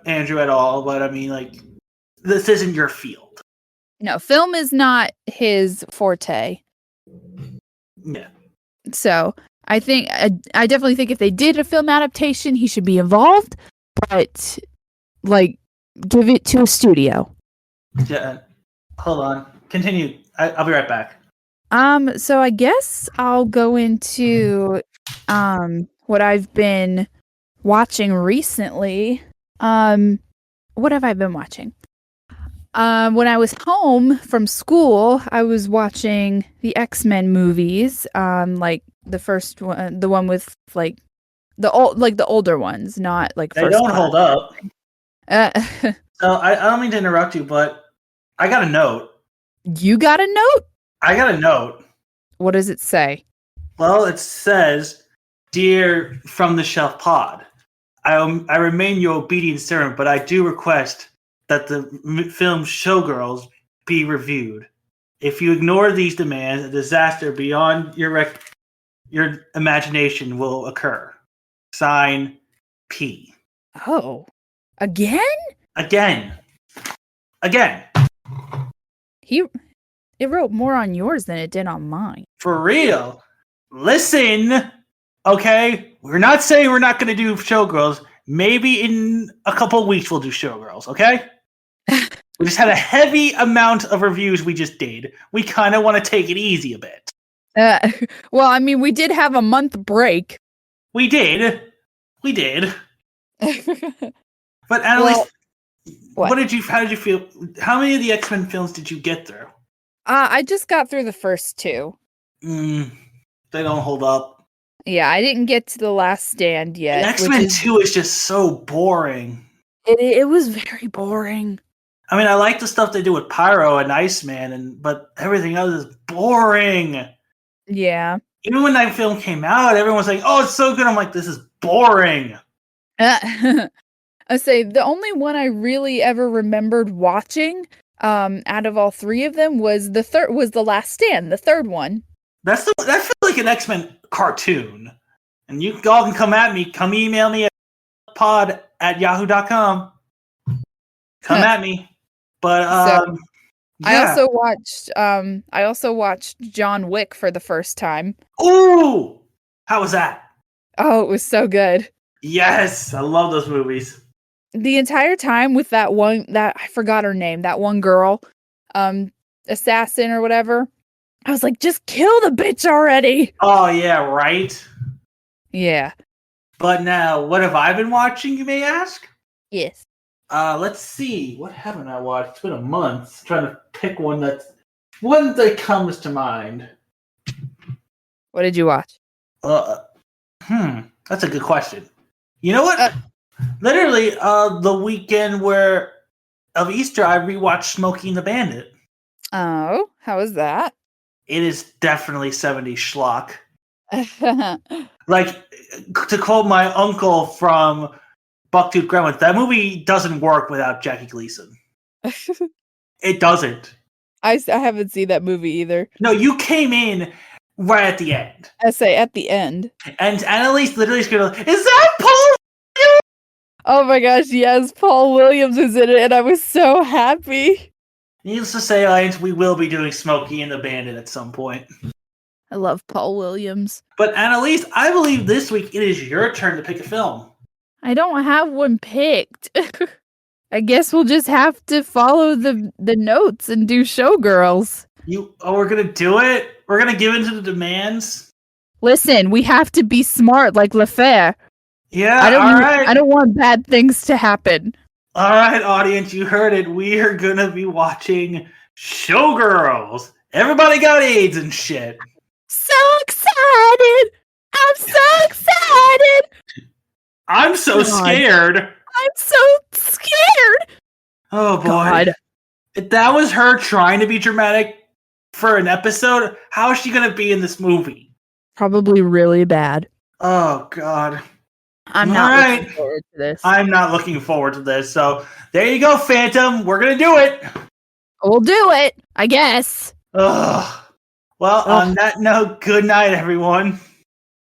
Andrew at all, but I mean, like, this isn't your field. No, film is not his forte. Yeah. So, I definitely think if they did a film adaptation, he should be involved, but, like, give it to a studio. Yeah. Hold on. Continue. I'll be right back. So I guess I'll go into what I've been watching recently. What have I been watching? When I was home from school, I was watching the X-Men movies. Like the first one, the one with like the older ones, not like they don't hold up. Uh, So I don't mean to interrupt you, but I got a note. you got a note? I got a note. What does it say? Well, it says, "Dear From the Shelf Pod, I remain your obedient servant, but I do request that the film Showgirls be reviewed. If you ignore these demands, a disaster beyond your imagination will occur. Sign, P." Oh, again? Again. It wrote more on yours than it did on mine. For real. Listen, okay? We're not saying we're not going to do Showgirls. Maybe in a couple of weeks we'll do Showgirls, okay? We just had a heavy amount of reviews we just did. We kind of want to take it easy a bit. Well, I mean, we did have a month break. We did. But Annalise, well, how did you feel? How many of the X-Men films did you get through? I just got through the first two. They don't hold up. Yeah, I didn't get to the Last Stand yet. X-Men 2 is just so boring. It was very boring. I mean, I like the stuff they do with Pyro and Iceman, but everything else is boring. Yeah. Even when that film came out, everyone was like, "Oh, it's so good." I'm like, "This is boring." I say the only one I really ever remembered watching, out of all three of them was the Last Stand, the third one. That feels like an X-Men cartoon. And you all can come at me. Come email me at pod@yahoo.com. Come at me. But So, yeah. I also watched John Wick for the first time. Ooh! How was that? Oh, it was so good. Yes, I love those movies. The entire time with that I forgot her name, that one girl, assassin or whatever. I was like, just kill the bitch already. Oh yeah, right? Yeah. But now, what have I been watching, you may ask? Yes. Let's see. What haven't I watched? It's been a month. I'm trying to pick one that comes to mind. What did you watch? That's a good question. You know what? Literally, the weekend of Easter, I rewatched Smokey and the Bandit. Oh, how was that? It is definitely 70s schlock. Like, to quote my uncle from Bucktooth Gremlins, that movie doesn't work without Jackie Gleason. It doesn't. I haven't seen that movie either. No, you came in right at the end. I say at the end. And Annalise literally screamed, "Is that Paul?" Oh my gosh, yes, Paul Williams was in it, and I was so happy. Needless to say, Lions, we will be doing Smokey and the Bandit at some point. I love Paul Williams. But Annalise, I believe this week it is your turn to pick a film. I don't have one picked. I guess we'll just have to follow the notes and do Showgirls. We're gonna do it? We're gonna give in to the demands? Listen, we have to be smart like LaFair. Yeah, I don't want bad things to happen. All right, audience, you heard it. We are gonna be watching Showgirls. Everybody got AIDS and shit. So excited! I'm so excited! I'm so scared. I'm so scared! Oh boy. God. If that was her trying to be dramatic for an episode, how is she gonna be in this movie? Probably really bad. Oh god. I'm not looking forward to this. I'm not looking forward to this. So there you go, Phantom. We're gonna do it. We'll do it, I guess. Ugh. Well, on that note, good night, everyone.